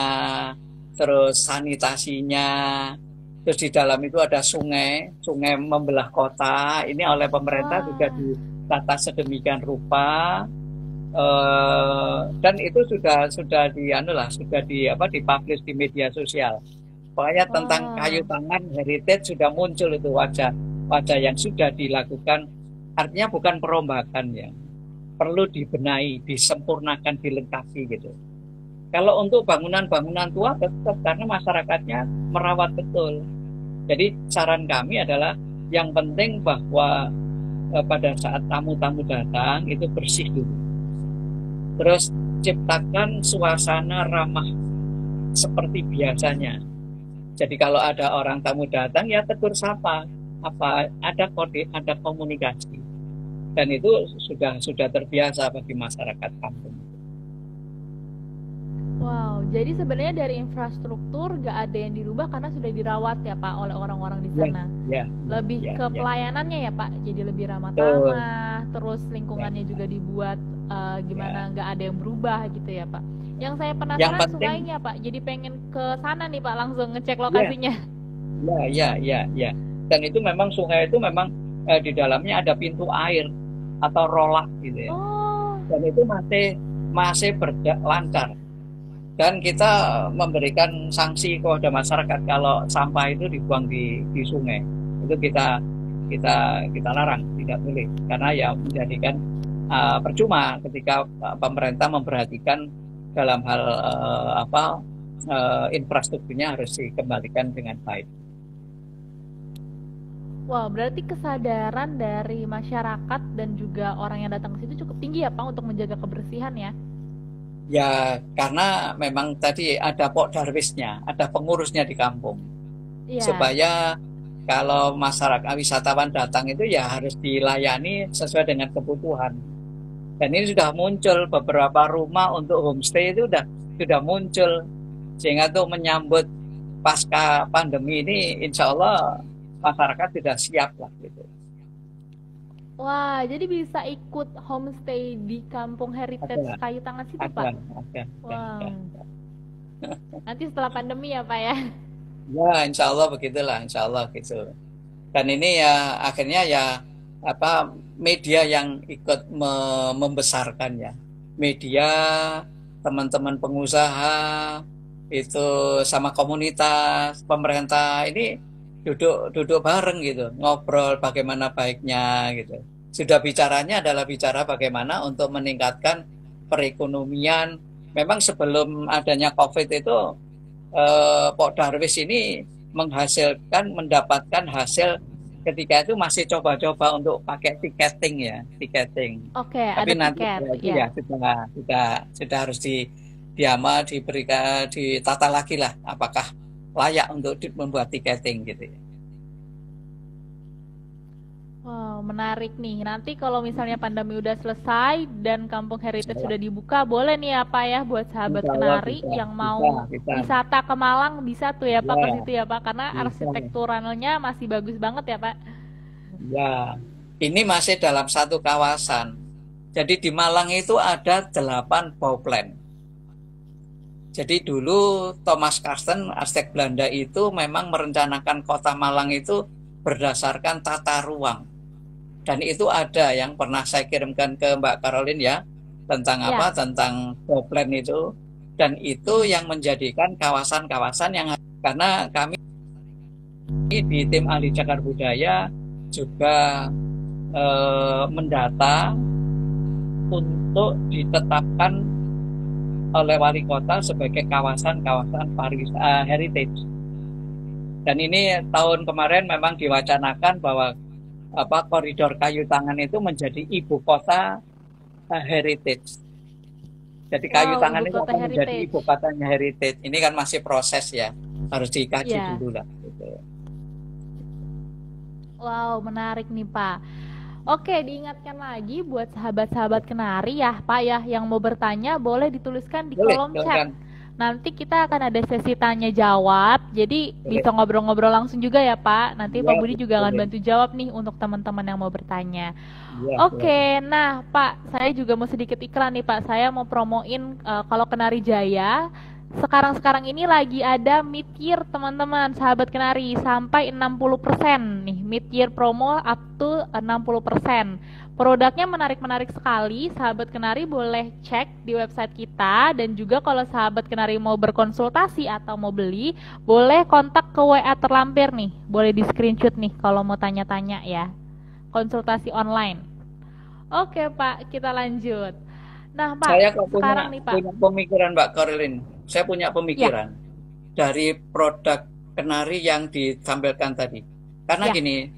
terus sanitasinya, terus di dalam itu ada sungai, sungai membelah kota. Ini oleh pemerintah juga Wah, ditata sedemikian rupa, dan itu sudah sudah dipublish di media sosial. Pokoknya tentang kayu wah. tangan heritage sudah muncul itu wajah wajah yang sudah dilakukan. Artinya bukan perombakan ya, perlu dibenahi, disempurnakan, dilengkapi gitu. Kalau untuk bangunan-bangunan tua tetap karena masyarakatnya merawat betul. Jadi saran kami adalah yang penting bahwa pada saat tamu-tamu datang itu bersih dulu. Terus ciptakan suasana ramah seperti biasanya. Jadi kalau ada orang tamu datang ya tegur sapa, apa ada kode, ada komunikasi. Dan itu sudah terbiasa bagi masyarakat kampung. Wow, jadi sebenarnya dari infrastruktur gak ada yang dirubah karena sudah dirawat ya Pak oleh orang-orang di Ya, sana. ya, Lebih ya, ke ya. pelayanannya ya Pak, jadi lebih ramah Betul. tamah, terus Ya, lingkungannya juga dibuat ya. gimana nggak ada yang berubah gitu ya Pak. Yang saya Yang penasaran penting, sungainya Pak, jadi pengen ke sana nih Pak langsung ngecek ya, lokasinya. ya, ya, ya, ya. Dan itu memang sungai itu memang di dalamnya ada pintu air atau rolak gitu ya. Oh, Dan itu masih masih lancar. Dan kita memberikan sanksi kepada masyarakat kalau sampah itu dibuang di sungai. Itu kita larang, tidak boleh. Karena ya menjadikan percuma ketika pemerintah memperhatikan dalam hal infrastrukturnya harus dikembalikan dengan baik. wah berarti kesadaran dari masyarakat dan juga orang yang datang ke situ cukup tinggi ya Pak untuk menjaga kebersihan ya. Ya karena memang tadi ada Pok Darwisnya, ada pengurusnya di kampung. Iya. Supaya kalau masyarakat wisatawan datang itu ya harus dilayani sesuai dengan kebutuhan. Dan ini sudah muncul beberapa rumah untuk homestay itu sudah muncul sehingga untuk menyambut pasca pandemi ini insya Allah masyarakat sudah siap lah gitu. Wah, jadi bisa ikut homestay di Kampung Heritage Ada, Kayu Tangan situ, ada, Pak? ada. Wow. Nanti setelah pandemi ya, Pak ya? Ya insya Allah begitulah, insya Allah gitu. Dan ini ya akhirnya ya media yang ikut membesarkan ya. Media, teman-teman pengusaha itu sama komunitas, pemerintah ini duduk duduk bareng gitu, ngobrol bagaimana baiknya gitu. Sudah bicaranya adalah bicara bagaimana untuk meningkatkan perekonomian. Memang sebelum adanya COVID itu Pok Darwis ini mendapatkan hasil ketika itu masih coba-coba untuk pakai tiketing ya, tiketing. Oke, Tapi ada nanti tiket, itu ya. ya sudah harus diberikan ditata lagi lah apakah layak untuk membuat tiketing gitu ya. Wow, menarik nih. Nanti kalau misalnya pandemi udah selesai dan Kampung Heritage sudah dibuka, boleh nih ya, Pak ya, buat sahabat Insya Allah Kenari bisa, yang bisa, mau bisa, wisata ke Malang bisa tuh ya, Pak, ke ya, situ ya, Pak, karena bisa, arsitekturalnya masih bagus banget ya, Pak. ya. Ini masih dalam satu kawasan. Jadi di Malang itu ada 8 bauplan. Jadi dulu Thomas Karsten, arsitek Belanda itu memang merencanakan kota Malang itu berdasarkan tata ruang. Dan itu ada yang pernah saya kirimkan ke Mbak Caroline ya, tentang Ya. tentang bauplan itu. Dan itu yang menjadikan kawasan-kawasan yang karena kami di tim ahli cagar budaya juga mendata untuk ditetapkan oleh wali kota sebagai kawasan-kawasan heritage. Dan ini tahun kemarin memang diwacanakan bahwa koridor Kayu Tangan itu menjadi ibu kota heritage. Jadi Kayu Wow, Tangan ibu itu kota akan menjadi heritage. ibu kotanya heritage. Ini kan masih proses ya, harus dikaji Ya, dulu lah. Gitu. wow, menarik nih Pak. Oke, diingatkan lagi buat sahabat-sahabat Kenari ya Pak ya, yang mau bertanya boleh dituliskan di Boleh, kolom chat. silakan. Nanti kita akan ada sesi tanya jawab, jadi Boleh. bisa ngobrol-ngobrol langsung juga ya Pak. Nanti Pak Ya, Budi juga akan boleh. bantu jawab nih untuk teman-teman yang mau bertanya. Ya, silakan. Oke, nah Pak, saya juga mau sedikit iklan nih Pak. Saya mau promoin kalau Kenari Jaya, sekarang-sekarang ini lagi ada mid-year teman-teman, sahabat Kenari, sampai 60% nih. Mid-year promo up to 60%. Produknya menarik-menarik sekali, sahabat Kenari boleh cek di website kita. Dan juga kalau sahabat Kenari mau berkonsultasi atau mau beli, boleh kontak ke WA terlampir nih. Boleh di screenshot nih kalau mau tanya-tanya ya. Konsultasi online. Oke Pak, kita lanjut. Nah Pak, Saya kok sekarang nih Pak. punya pemikiran, Mbak Korelin. Saya punya Ya, pemikiran dari produk Kenari yang ditampilkan tadi. Karena ya. gini,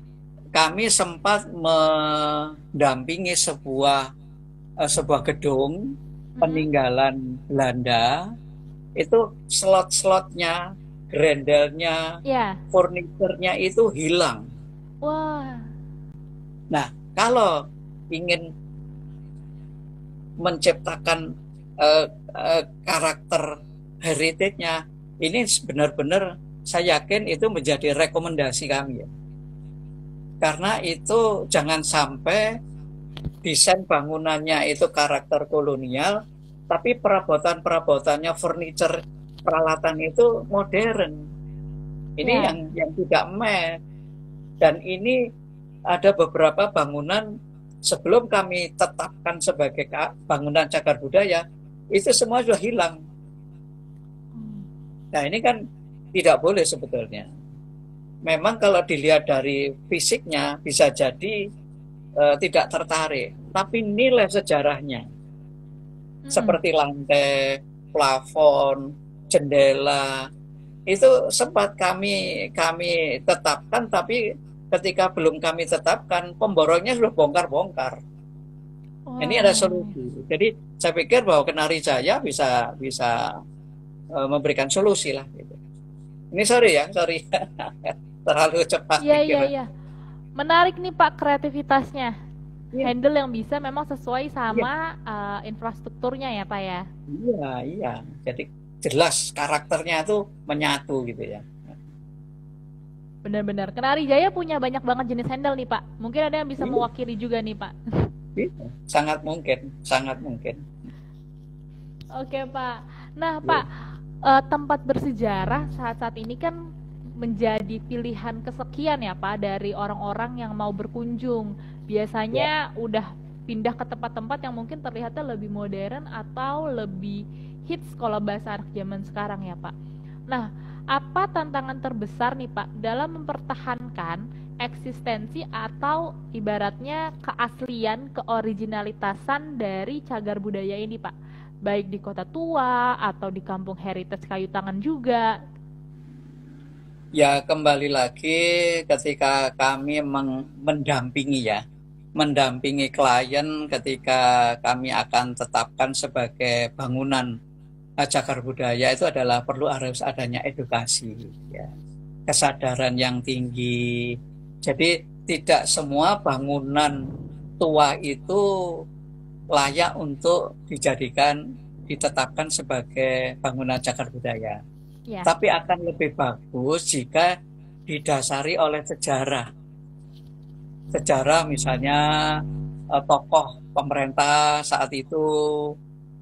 kami sempat mendampingi sebuah gedung peninggalan Belanda. Itu slot-slotnya, grendelnya, Ya. furniturnya itu hilang. Wah. Nah, kalau ingin menciptakan karakter heritage-nya, ini benar-benar saya yakin itu menjadi rekomendasi kami ya. Karena itu jangan sampai desain bangunannya itu karakter kolonial, tapi perabotan-perabotannya, furniture, peralatan itu modern. Ini Ya. yang tidak match. Dan ini ada beberapa bangunan sebelum kami tetapkan sebagai bangunan cagar budaya, itu semua sudah hilang. Nah ini kan tidak boleh sebetulnya. Memang kalau dilihat dari fisiknya bisa jadi tidak tertarik, tapi nilai sejarahnya seperti lantai, plafon, jendela itu sempat kami tetapkan, tapi ketika belum kami tetapkan pemborongnya sudah bongkar-bongkar. Ini ada solusi. Jadi saya pikir bahwa Kenari Jaya bisa memberikan solusi lah. Gitu. Ini sorry terlalu cepat. Iya. Menarik nih Pak kreativitasnya. Iya. Handle yang bisa memang sesuai sama infrastrukturnya ya Pak ya. Iya. Jadi jelas karakternya itu menyatu gitu ya. Benar-benar. Kenari Jaya punya banyak banget jenis handle nih Pak. Mungkin ada yang bisa mewakili juga nih Pak. Sangat mungkin. Oke Pak. Nah Pak, tempat bersejarah saat-saat ini kan menjadi pilihan kesekian ya Pak dari orang-orang yang mau berkunjung. Biasanya udah pindah ke tempat-tempat yang mungkin terlihatnya lebih modern atau lebih hits kalau bahasa anak zaman sekarang ya Pak. Nah, apa tantangan terbesar nih Pak dalam mempertahankan eksistensi atau ibaratnya keaslian, keoriginalitasan dari cagar budaya ini Pak? Baik di Kota Tua atau di Kampung Heritage Kayu Tangan juga. Ya kembali lagi ketika kami mendampingi klien ketika kami akan tetapkan sebagai bangunan cagar budaya itu adalah harus adanya edukasi, ya, kesadaran yang tinggi. Jadi tidak semua bangunan tua itu layak untuk ditetapkan sebagai bangunan cagar budaya. Ya. Tapi akan lebih bagus jika didasari oleh sejarah. Sejarah misalnya tokoh pemerintah saat itu,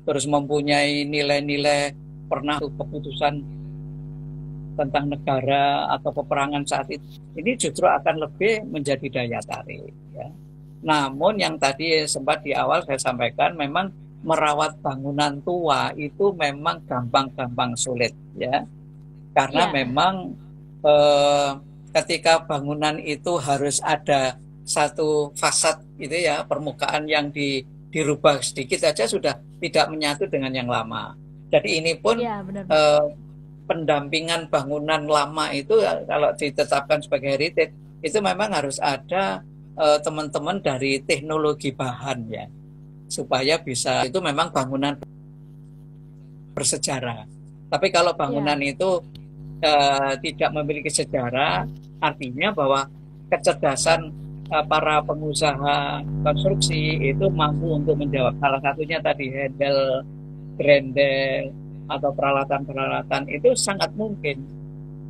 terus mempunyai nilai-nilai pernah keputusan tentang negara atau peperangan saat itu. Ini justru akan lebih menjadi daya tarik. Ya. Namun yang tadi sempat di awal saya sampaikan, memang merawat bangunan tua itu memang gampang-gampang sulit ya, karena memang ketika bangunan itu harus ada satu fasad gitu ya, permukaan yang dirubah sedikit saja sudah tidak menyatu dengan yang lama. Jadi ini pun pendampingan bangunan lama itu kalau ditetapkan sebagai heritage itu memang harus ada teman-teman dari teknologi bahan ya. supaya bisa, itu memang bangunan bersejarah. Tapi kalau bangunan itu tidak memiliki sejarah, artinya bahwa kecerdasan para pengusaha konstruksi itu mampu untuk menjawab. Salah satunya tadi handle, grendel, atau peralatan-peralatan itu sangat mungkin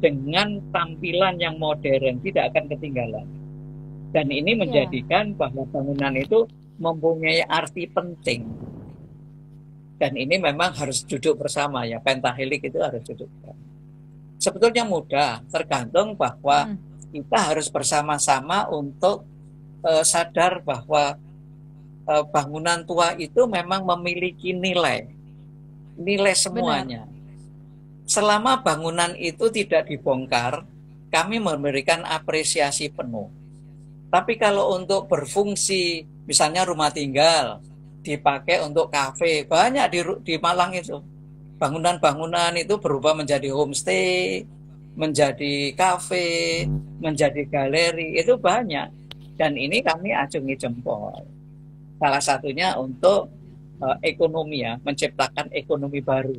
dengan tampilan yang modern, tidak akan ketinggalan. Dan ini menjadikan bahwa bangunan itu mempunyai arti penting. Dan ini memang harus duduk bersama ya, pentahelik itu harus duduk bersama. Sebetulnya mudah, tergantung bahwa kita harus bersama-sama untuk sadar bahwa bangunan tua itu memang memiliki nilai semuanya. Selama bangunan itu tidak dibongkar, kami memberikan apresiasi penuh. Tapi kalau untuk berfungsi, misalnya rumah tinggal, dipakai untuk kafe, banyak di Malang itu. Bangunan-bangunan itu berubah menjadi homestay, menjadi kafe, menjadi galeri, itu banyak. Dan ini kami acungi jempol. Salah satunya untuk ekonomi ya, menciptakan ekonomi baru.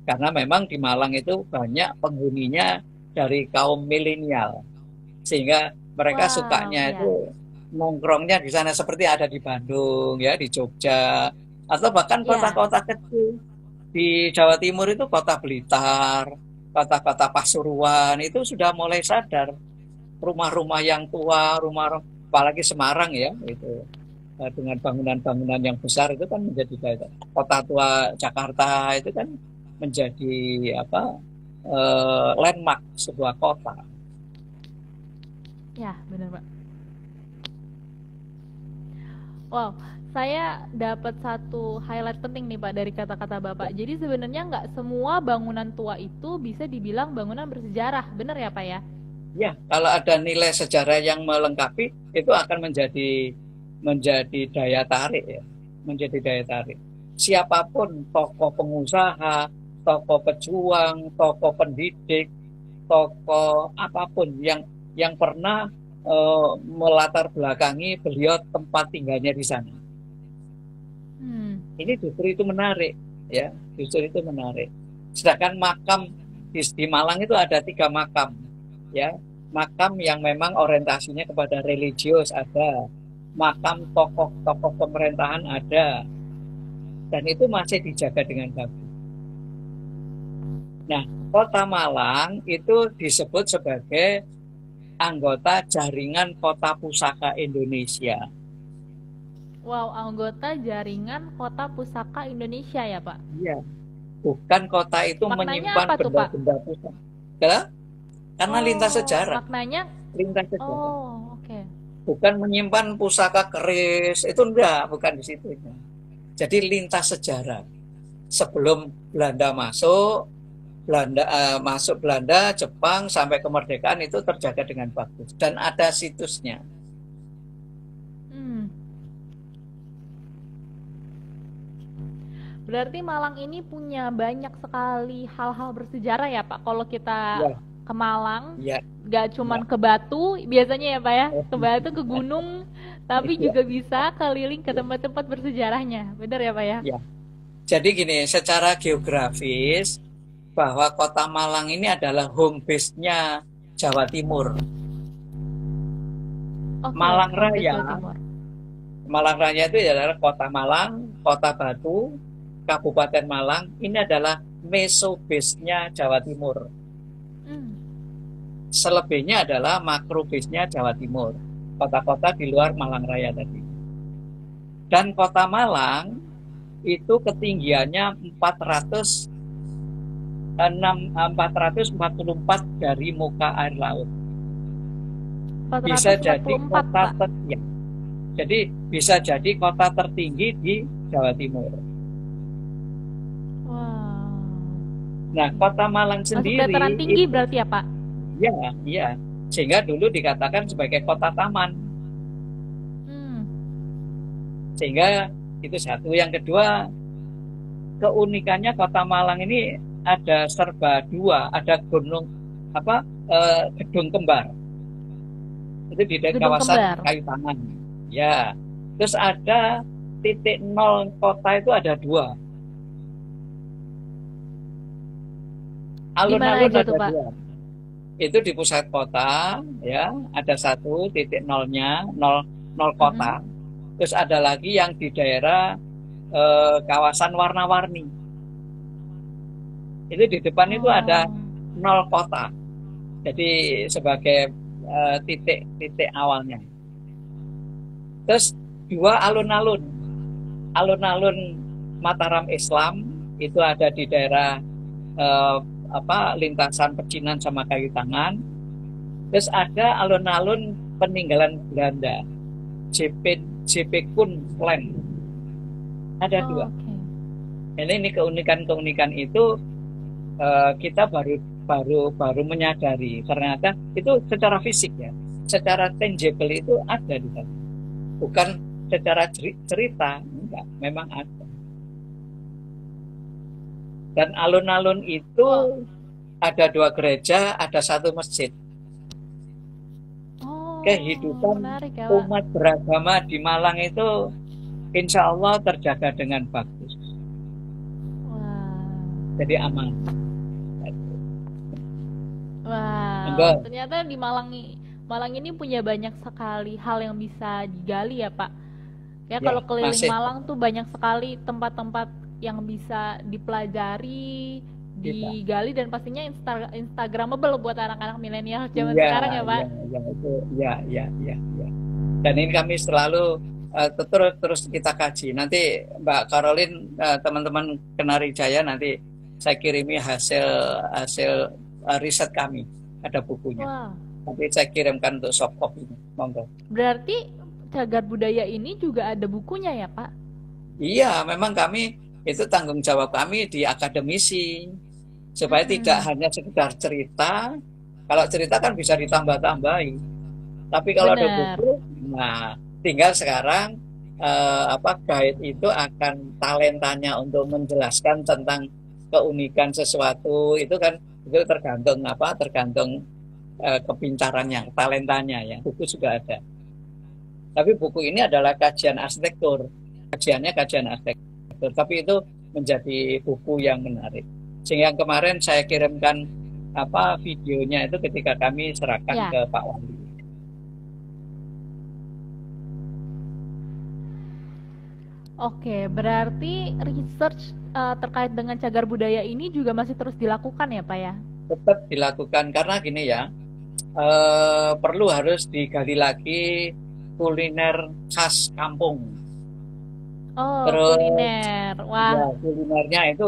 Karena memang di Malang itu banyak penghuninya dari kaum milenial. Sehingga mereka sukanya itu nongkrongnya di sana seperti ada di Bandung ya, di Jogja, atau bahkan kota-kota kecil di Jawa Timur itu, kota Blitar, kota-kota Pasuruan itu sudah mulai sadar rumah-rumah yang tua, apalagi Semarang ya, itu dengan bangunan-bangunan yang besar itu kan menjadi kota tua. Jakarta itu kan menjadi landmark sebuah kota. Ya, benar, Pak. Wow, saya dapat satu highlight penting nih, Pak, dari kata-kata Bapak. Jadi sebenarnya nggak semua bangunan tua itu bisa dibilang bangunan bersejarah, benar ya, Pak ya? Ya, kalau ada nilai sejarah yang melengkapi, itu akan menjadi daya tarik ya, menjadi daya tarik. Siapapun, tokoh pengusaha, tokoh pejuang, tokoh pendidik, tokoh apapun yang pernah melatar belakangi beliau tempat tinggalnya di sana. Ini justru itu menarik, ya, justru itu menarik. Sedangkan makam di Malang itu ada 3 makam, ya, makam yang memang orientasinya kepada religius ada, makam tokoh-tokoh pemerintahan ada, dan itu masih dijaga dengan bagus. Nah, Kota Malang itu disebut sebagai anggota jaringan Kota Pusaka Indonesia. Wow, anggota jaringan Kota Pusaka Indonesia ya, Pak? Iya. Bukan kota itu menyimpan benda-benda pusaka. Karena lintas sejarah. Maknanya? Lintas sejarah. Oh, oke. Bukan menyimpan pusaka keris, itu enggak, bukan di situ. Jadi lintas sejarah. Sebelum Belanda masuk, Belanda, Jepang sampai kemerdekaan itu terjaga dengan bagus dan ada situsnya. Berarti Malang ini punya banyak sekali hal-hal bersejarah ya, Pak. Kalau kita ke Malang, nggak cuman ke Batu biasanya ya, Pak ya, ke Batu, ke gunung, tapi juga bisa keliling ke tempat-tempat bersejarahnya. Benar ya, Pak ya? Ya. Jadi gini, secara geografis bahwa Kota Malang ini adalah home base-nya Jawa Timur. Malang Raya. Malang Raya itu adalah Kota Malang, Kota Batu, Kabupaten Malang. Ini adalah meso base-nya Jawa Timur. Selebihnya adalah makro base-nya Jawa Timur. Kota-kota di luar Malang Raya tadi. Dan Kota Malang itu ketinggiannya 444 dari muka air laut. Bisa jadi kota tertinggi. Jadi bisa jadi kota tertinggi di Jawa Timur. Wow. Nah, Kota Malang sendiri dataran tinggi itu, berarti ya, Pak? Iya. Sehingga dulu dikatakan sebagai kota taman. Sehingga itu satu. Yang kedua, keunikannya Kota Malang ini ada serba dua, ada gedung kembar. Itu di kawasan Kayu Tangan. Ya. Terus ada titik nol kota itu ada dua. Di mana Alun-alun aja ada tuh, Pak? dua. Itu di pusat kota, ya, ada satu titik nolnya, nol Mm-mm. kota. Terus ada lagi yang di daerah kawasan warna-warni. Itu di depan itu ada Oh, nol kota. Jadi sebagai titik-titik awalnya. Terus dua alun-alun. Alun-alun Mataram Islam itu ada di daerah eh, lintasan Pecinan sama Kayu Tangan. Terus ada alun-alun peninggalan Belanda, JP Kun Plan. Ada dua. oke. Ini keunikan-keunikan itu kita baru menyadari ternyata itu secara fisik ya, secara tangible itu ada di sana. Bukan secara cerita, enggak, memang ada. Dan alun-alun itu Wah. ada dua gereja, ada satu masjid. Oh, Kehidupan menarik ya, Pak. umat beragama di Malang itu insya Allah terjaga dengan bagus. Wah. Jadi aman. Wah, Enggak, ternyata di Malang ini punya banyak sekali hal yang bisa digali ya, Pak. Ya ya kalau keliling masih Malang tuh banyak sekali tempat-tempat yang bisa dipelajari, kita. digali dan pastinya Instagramable buat anak-anak milenial zaman Iya, sekarang ya, Pak. ya, ya itu, ya. Dan ini kami selalu terus kita kaji. Nanti Mbak Caroline, teman-teman Kenari Jaya nanti saya kirimi hasil hasil riset kami. Ada bukunya. Wah, Nanti saya kirimkan untuk soft copy. Monggo. berarti cagar budaya ini juga ada bukunya ya, Pak? Iya, memang kami itu tanggung jawab kami di akademisi supaya tidak Mm-mm. hanya sekedar cerita. Kalau cerita kan bisa ditambah-tambahi. Tapi kalau ada Bener. buku, nah tinggal sekarang guide itu akan talentanya untuk menjelaskan tentang keunikan sesuatu itu kan itu tergantung kepintarannya, talentanya ya. Buku juga ada. Tapi buku ini adalah kajian arsitektur, kajiannya kajian arsitektur. Tapi itu menjadi buku yang menarik. Sehingga kemarin saya kirimkan videonya itu ketika kami serahkan Ya. ke Pak Wali. Oke, berarti research terkait dengan cagar budaya ini juga masih terus dilakukan ya, Pak ya? Tetap dilakukan karena gini ya, perlu harus digali lagi kuliner khas kampung. Oh, Terus kuliner. ya Wah, kulinernya itu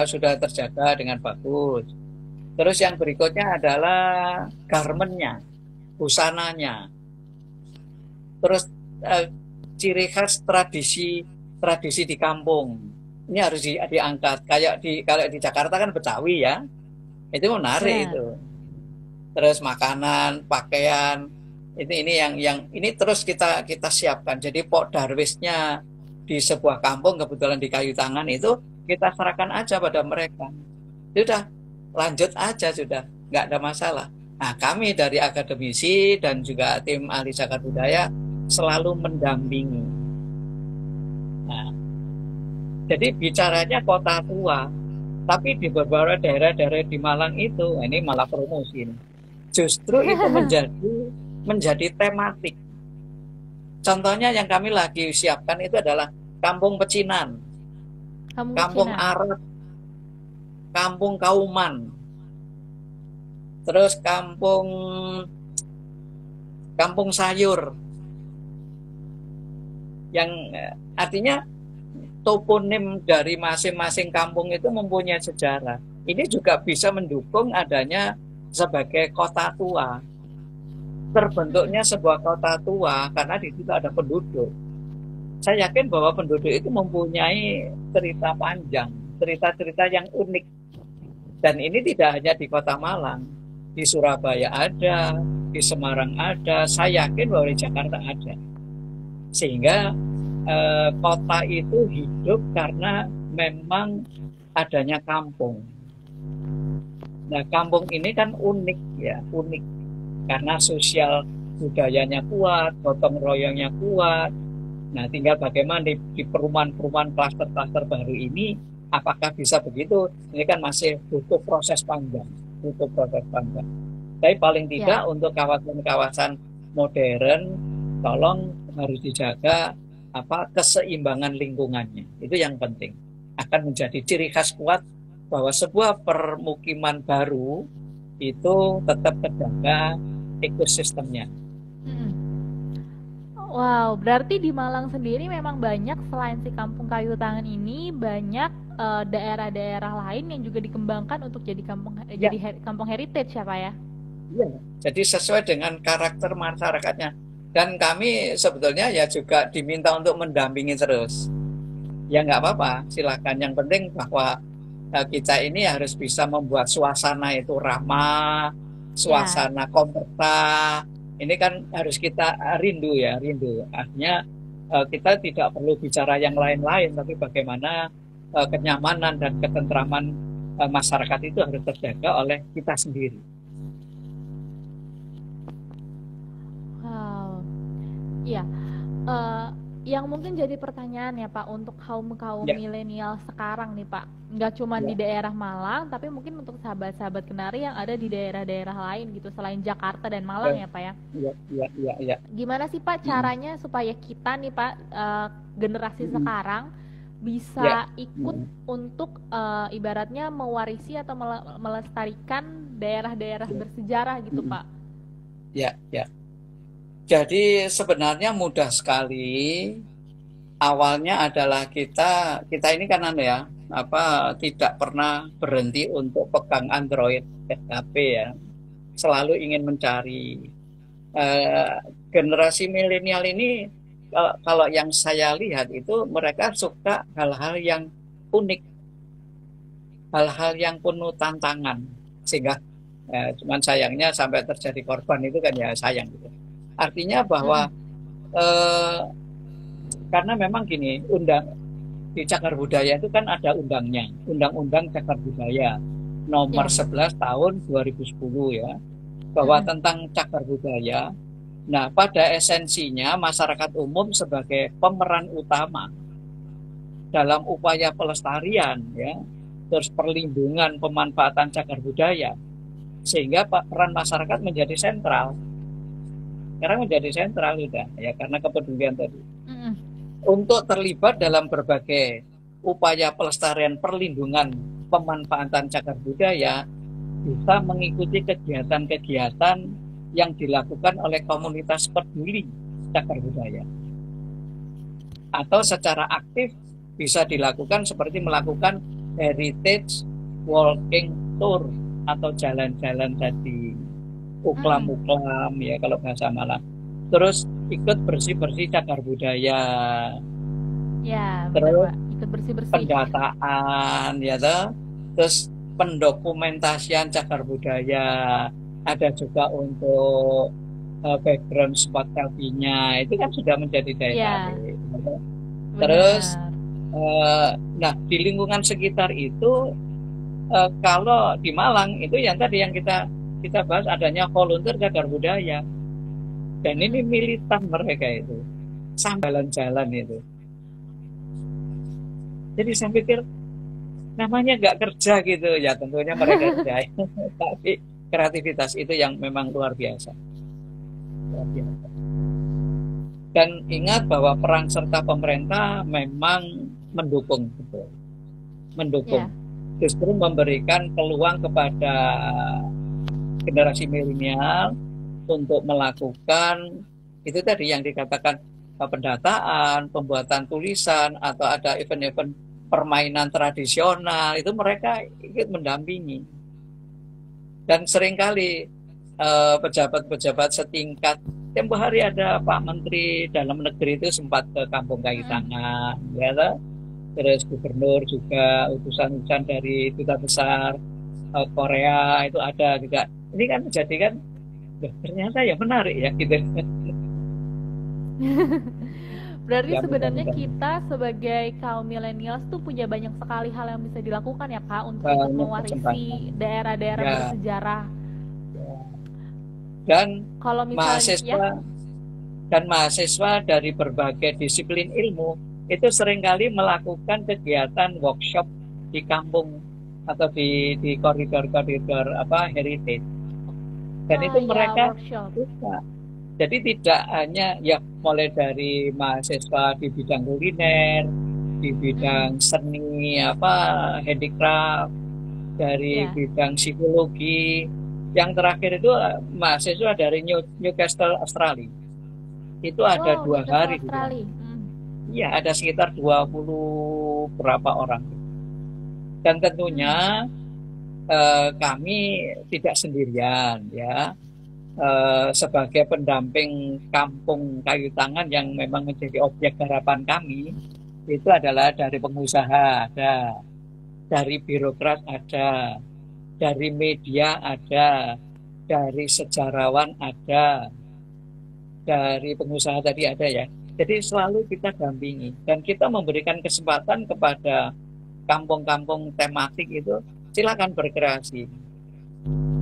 sudah terjaga dengan bagus. Terus yang berikutnya adalah garmennya, busananya. Terus eh, ciri khas tradisi tradisi di kampung. Ini harus diangkat. Kalau di Jakarta kan Betawi ya, itu menarik benar. itu. Terus makanan, pakaian, ini yang ini terus kita siapkan. Jadi Pok Darwisnya di sebuah kampung kebetulan di Kayu Tangan itu kita serahkan aja pada mereka. Sudah lanjut aja sudah, nggak ada masalah. Nah kami dari akademisi dan juga tim ahli cagar budaya selalu mendampingi. Nah, jadi bicaranya kota tua, tapi di beberapa daerah-daerah di Malang itu, ini malah promosi ini. Justru itu menjadi tematik. Contohnya yang kami lagi siapkan itu adalah Kampung Pecinan, Kamu Kampung Cina. Arab, Kampung Kauman, terus Kampung Sayur, yang artinya toponim dari masing-masing kampung itu mempunyai sejarah. Ini juga bisa mendukung adanya sebagai kota tua. Terbentuknya sebuah kota tua karena di situ ada penduduk. Saya yakin bahwa penduduk itu mempunyai cerita panjang, cerita-cerita yang unik. Dan ini tidak hanya di Kota Malang, di Surabaya ada, di Semarang ada, saya yakin bahwa di Jakarta ada. Sehingga kota itu hidup karena memang adanya kampung. Nah, kampung ini kan unik ya, unik karena sosial budayanya kuat, gotong royongnya kuat, Nah, tinggal bagaimana di perumahan-perumahan klaster-klaster baru ini, apakah bisa begitu? Ini kan masih butuh proses panjang, butuh proses panjang. Tapi paling Ya. tidak untuk kawasan-kawasan modern, tolong harus dijaga keseimbangan lingkungannya. Itu yang penting. Akan menjadi ciri khas kuat bahwa sebuah permukiman baru itu tetap terjaga ekosistemnya. Mm-mm. Wow, berarti di Malang sendiri memang banyak selain si Kampung Kayu Tangan ini banyak daerah-daerah lain yang juga dikembangkan untuk jadi Ya, kampung heritage ya Pak ya? ya. Jadi sesuai dengan karakter masyarakatnya. Dan kami sebetulnya ya juga diminta untuk mendampingi terus. Ya nggak apa-apa, silakan. Yang penting bahwa kita ini harus bisa membuat suasana itu ramah, Ya. suasana kompak. Ini kan harus kita rindu ya, rindu. Artinya kita tidak perlu bicara yang lain-lain, tapi bagaimana kenyamanan dan ketentraman masyarakat itu harus terjaga oleh kita sendiri. Wow. Iya. Eh, yang mungkin jadi pertanyaan ya Pak untuk kaum-kaum Ya, milenial sekarang nih Pak, nggak cuma di ya, daerah Malang, tapi mungkin untuk sahabat-sahabat Kenari yang ada di daerah-daerah lain gitu selain Jakarta dan Malang ya, ya Pak ya. ya, ya, ya, ya. Gimana sih Pak Mm, caranya supaya kita nih Pak, generasi mm, sekarang ya, bisa ikut mm, untuk ibaratnya mewarisi atau melestarikan daerah-daerah ya, bersejarah gitu mm, Pak? ya, ya. Jadi sebenarnya mudah sekali. Awalnya adalah kita kita ini kan ya tidak pernah berhenti untuk pegang Android HP ya, selalu ingin mencari. Eh, Generasi milenial ini kalau yang saya lihat itu mereka suka hal-hal yang unik, hal-hal yang penuh tantangan, sehingga cuman sayangnya sampai terjadi korban itu kan ya sayang gitu. Artinya bahwa Mm-mm. eh, karena memang gini, di Cagar Budaya itu kan ada undangnya, Undang-Undang Cagar Budaya nomor Ya. 11 tahun 2010 ya, bahwa Mm-mm. tentang cagar budaya. Nah, pada esensinya masyarakat umum sebagai pemeran utama dalam upaya pelestarian ya, terus perlindungan pemanfaatan cagar budaya, sehingga peran masyarakat menjadi sentral. Sekarang menjadi sentral sudah ya karena kepedulian tadi. Mm-mm. Untuk terlibat dalam berbagai upaya pelestarian perlindungan pemanfaatan cagar budaya bisa mengikuti kegiatan-kegiatan yang dilakukan oleh komunitas peduli cagar budaya atau secara aktif bisa dilakukan seperti melakukan heritage walking tour atau jalan-jalan tadi Mm-mm. uklam-uklam ya kalau bahasa Malang, terus ikut bersih-bersih cagar budaya, Ya, benar terus Pak. Ikut bersih-bersih. pendataan ya toh. Terus pendokumentasian cagar budaya, ada juga untuk background spot selfie-nya itu kan sudah menjadi daya Ya, tarik ya toh. Terus benar. eh, nah di lingkungan sekitar itu kalau di Malang itu yang tadi yang kita kita bahas adanya volunteer cagar budaya dan ini Mm-mm. militan mereka itu sambil jalan-jalan itu. Jadi saya pikir namanya nggak kerja gitu ya tentunya mereka kerjain tapi kreativitas itu yang memang luar biasa, luar biasa. Dan ingat bahwa peran serta pemerintah memang mendukung betul, mendukung, Ya. justru memberikan peluang kepada generasi milenial untuk melakukan itu tadi yang dikatakan pendataan, pembuatan tulisan atau ada event-event permainan tradisional itu mereka ikut mendampingi. Dan seringkali pejabat-pejabat setingkat tempo hari ada Pak Menteri Dalam Negeri itu sempat ke Kampung Kayu Mm-mm. Tangan, ya toh. Terus gubernur juga utusan-utusan dari duta besar Korea itu ada juga. Ini kan menjadikan ternyata ya menarik ya gitu. Berarti Ya sebenarnya mudah-mudahan kita sebagai kaum milenials tuh punya banyak sekali hal yang bisa dilakukan ya Kak untuk ikut banyak kesempatan. mewarisi daerah-daerah Ya, bersejarah. ya. Dan Kalau misalnya ya, mahasiswa Dan mahasiswa dari berbagai disiplin ilmu itu seringkali melakukan kegiatan workshop di kampung atau di koridor-koridor heritage. Dan itu mereka bisa. Jadi tidak hanya ya mulai dari mahasiswa di bidang kuliner, di bidang seni handicraft, dari bidang psikologi. Yang terakhir itu mahasiswa dari Newcastle, Australia. Itu ada 2 hari. Iya, ada sekitar 20 berapa orang. Dan tentunya kami tidak sendirian ya. Sebagai pendamping kampung kayu tangan yang memang menjadi objek harapan kami, itu adalah dari pengusaha ada, dari birokrat ada, dari media ada, dari sejarawan ada, dari pengusaha tadi ada ya. Jadi selalu kita dampingi dan kita memberikan kesempatan kepada kampung-kampung tematik itu, silakan berkreasi,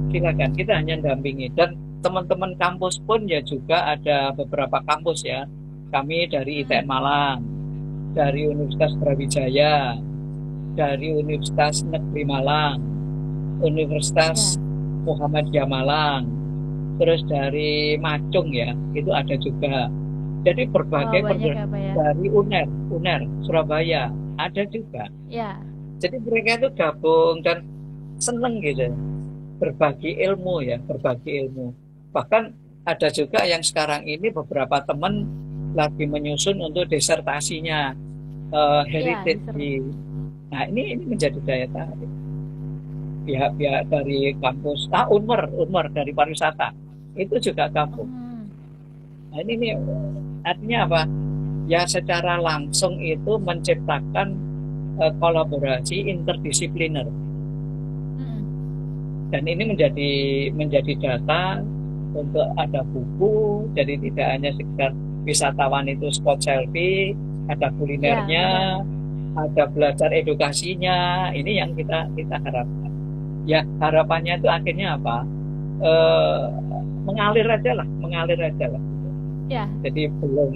silakan, kita hanya dampingi. Dan teman-teman kampus pun ya juga ada beberapa kampus ya. Kami dari ITN Malang, dari Universitas Brawijaya, dari Universitas Negeri Malang, Universitas Muhammadiyah Malang, terus dari Macung ya, itu ada juga. Jadi berbagai dari UNER Surabaya ada juga. Ya. Jadi mereka itu gabung dan seneng gitu, berbagi ilmu ya, berbagi ilmu. Bahkan ada juga yang sekarang ini beberapa teman lagi menyusun untuk disertasinya heritage di. Nah ini menjadi daya tarik. Pihak-pihak dari kampus, Unmer dari pariwisata itu juga gabung. Nah ini artinya apa? Ya secara langsung itu menciptakan kolaborasi interdisipliner. Dan ini menjadi data untuk ada buku, jadi tidak hanya sekedar wisatawan itu spot selfie, ada kulinernya, ada belajar edukasinya. Ini yang kita harapkan. Ya harapannya itu akhirnya apa? Mengalir aja lah. Ya. Jadi belum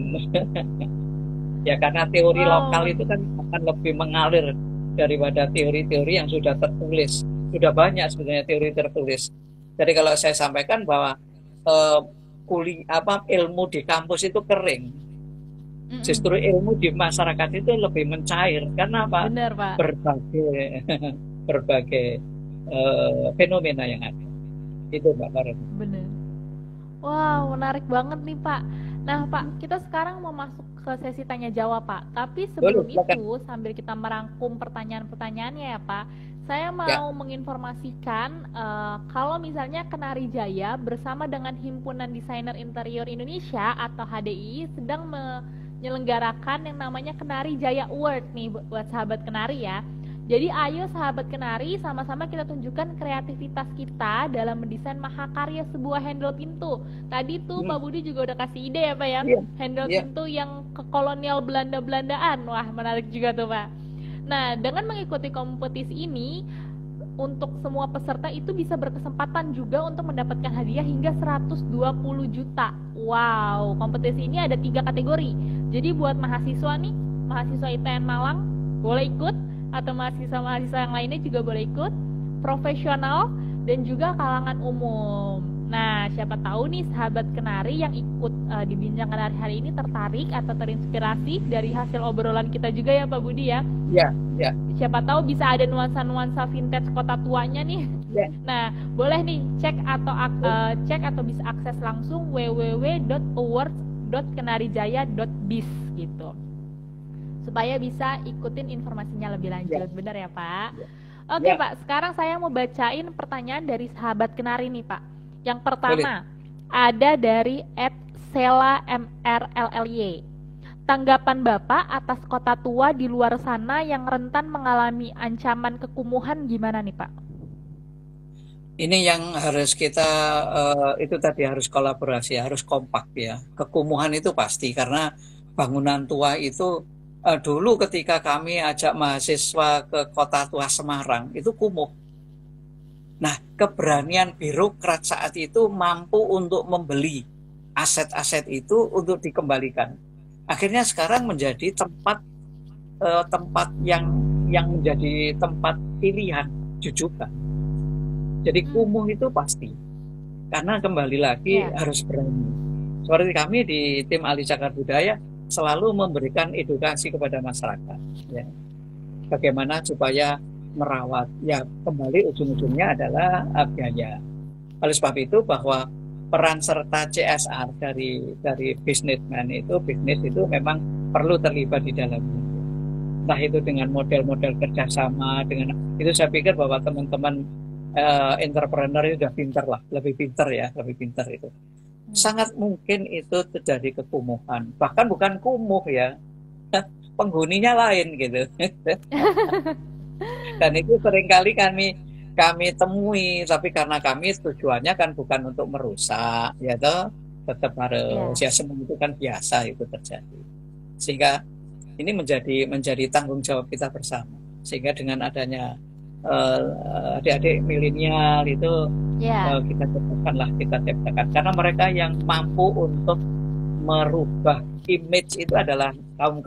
ya karena teori lokal itu kan akan lebih mengalir daripada teori-teori yang sudah tertulis. Sudah banyak sebenarnya teori tertulis. Jadi kalau saya sampaikan bahwa ilmu di kampus itu kering, justru ilmu di masyarakat itu lebih mencair. Karena apa? Benar, Pak. Berbagai fenomena yang ada. Itu Mbak Karen. Benar. Wow, menarik banget nih Pak. Nah Pak, kita sekarang mau masuk ke sesi tanya jawab Pak. Tapi sebelum itu, sambil kita merangkum pertanyaan-pertanyaannya ya Pak, saya mau menginformasikan kalau misalnya Kenari Jaya bersama dengan Himpunan Desainer Interior Indonesia atau HDI sedang menyelenggarakan yang namanya Kenari Jaya Award nih buat sahabat Kenari ya. Jadi ayo sahabat Kenari sama-sama kita tunjukkan kreativitas kita dalam mendesain mahakarya sebuah handle pintu. Tadi tuh Pak Budi juga udah kasih ide ya Pak ya, handle pintu yang kekolonial Belanda-Belandaan. Wah menarik juga tuh Pak. Nah dengan mengikuti kompetisi ini, untuk semua peserta itu bisa berkesempatan juga untuk mendapatkan hadiah hingga 120 juta. Wow, kompetisi ini ada 3 kategori. Jadi buat mahasiswa nih, mahasiswa ITN Malang boleh ikut, atau mahasiswa-mahasiswa yang lainnya juga boleh ikut, profesional dan juga kalangan umum. Nah, siapa tahu nih sahabat Kenari yang ikut di Bincang Kenari hari ini tertarik atau terinspirasi dari hasil obrolan kita juga ya Pak Budi ya. Iya. Siapa tahu bisa ada nuansa-nuansa vintage kota tuanya nih. Ya. Nah, boleh nih cek atau bisa akses langsung www.awards.kenarijaya.biz gitu. Supaya bisa ikutin informasinya lebih lanjut. Benar ya Pak? Oke Pak, sekarang saya mau bacain pertanyaan dari sahabat Kenari nih Pak. Yang pertama ada dari @sela_mrlly. Tanggapan Bapak atas kota tua di luar sana yang rentan mengalami ancaman kekumuhan gimana nih Pak? Ini yang harus kita itu tadi harus kolaborasi, harus kompak ya. Kekumuhan itu pasti karena bangunan tua itu dulu ketika kami ajak mahasiswa ke kota tua Semarang itu kumuh. Nah, keberanian birokrat saat itu mampu untuk membeli aset-aset itu untuk dikembalikan. Akhirnya sekarang menjadi tempat yang menjadi tempat pilihan jujukan. Jadi kumuh itu pasti, karena kembali lagi harus berani. Seperti kami di tim ahli cagar budaya selalu memberikan edukasi kepada masyarakat, ya. Bagaimana supaya merawat, ya kembali ujung-ujungnya adalah biaya. Oleh sebab itu bahwa peran serta CSR dari bisnismen bisnis itu memang perlu terlibat di dalamnya. Entah itu dengan model-model kerjasama, itu saya pikir bahwa teman-teman entrepreneur itu sudah pintar lah, lebih pintar itu. Sangat mungkin itu terjadi kekumuhan, bahkan bukan kumuh ya, penghuninya lain gitu. Dan itu seringkali kami temui, tapi karena kami tujuannya kan bukan untuk merusak, ya toh, tetap harus ya semua itu kan biasa itu terjadi. Sehingga ini menjadi tanggung jawab kita bersama. Sehingga dengan adanya adik-adik milenial itu kita ciptakan karena mereka yang mampu untuk merubah image itu adalah kaum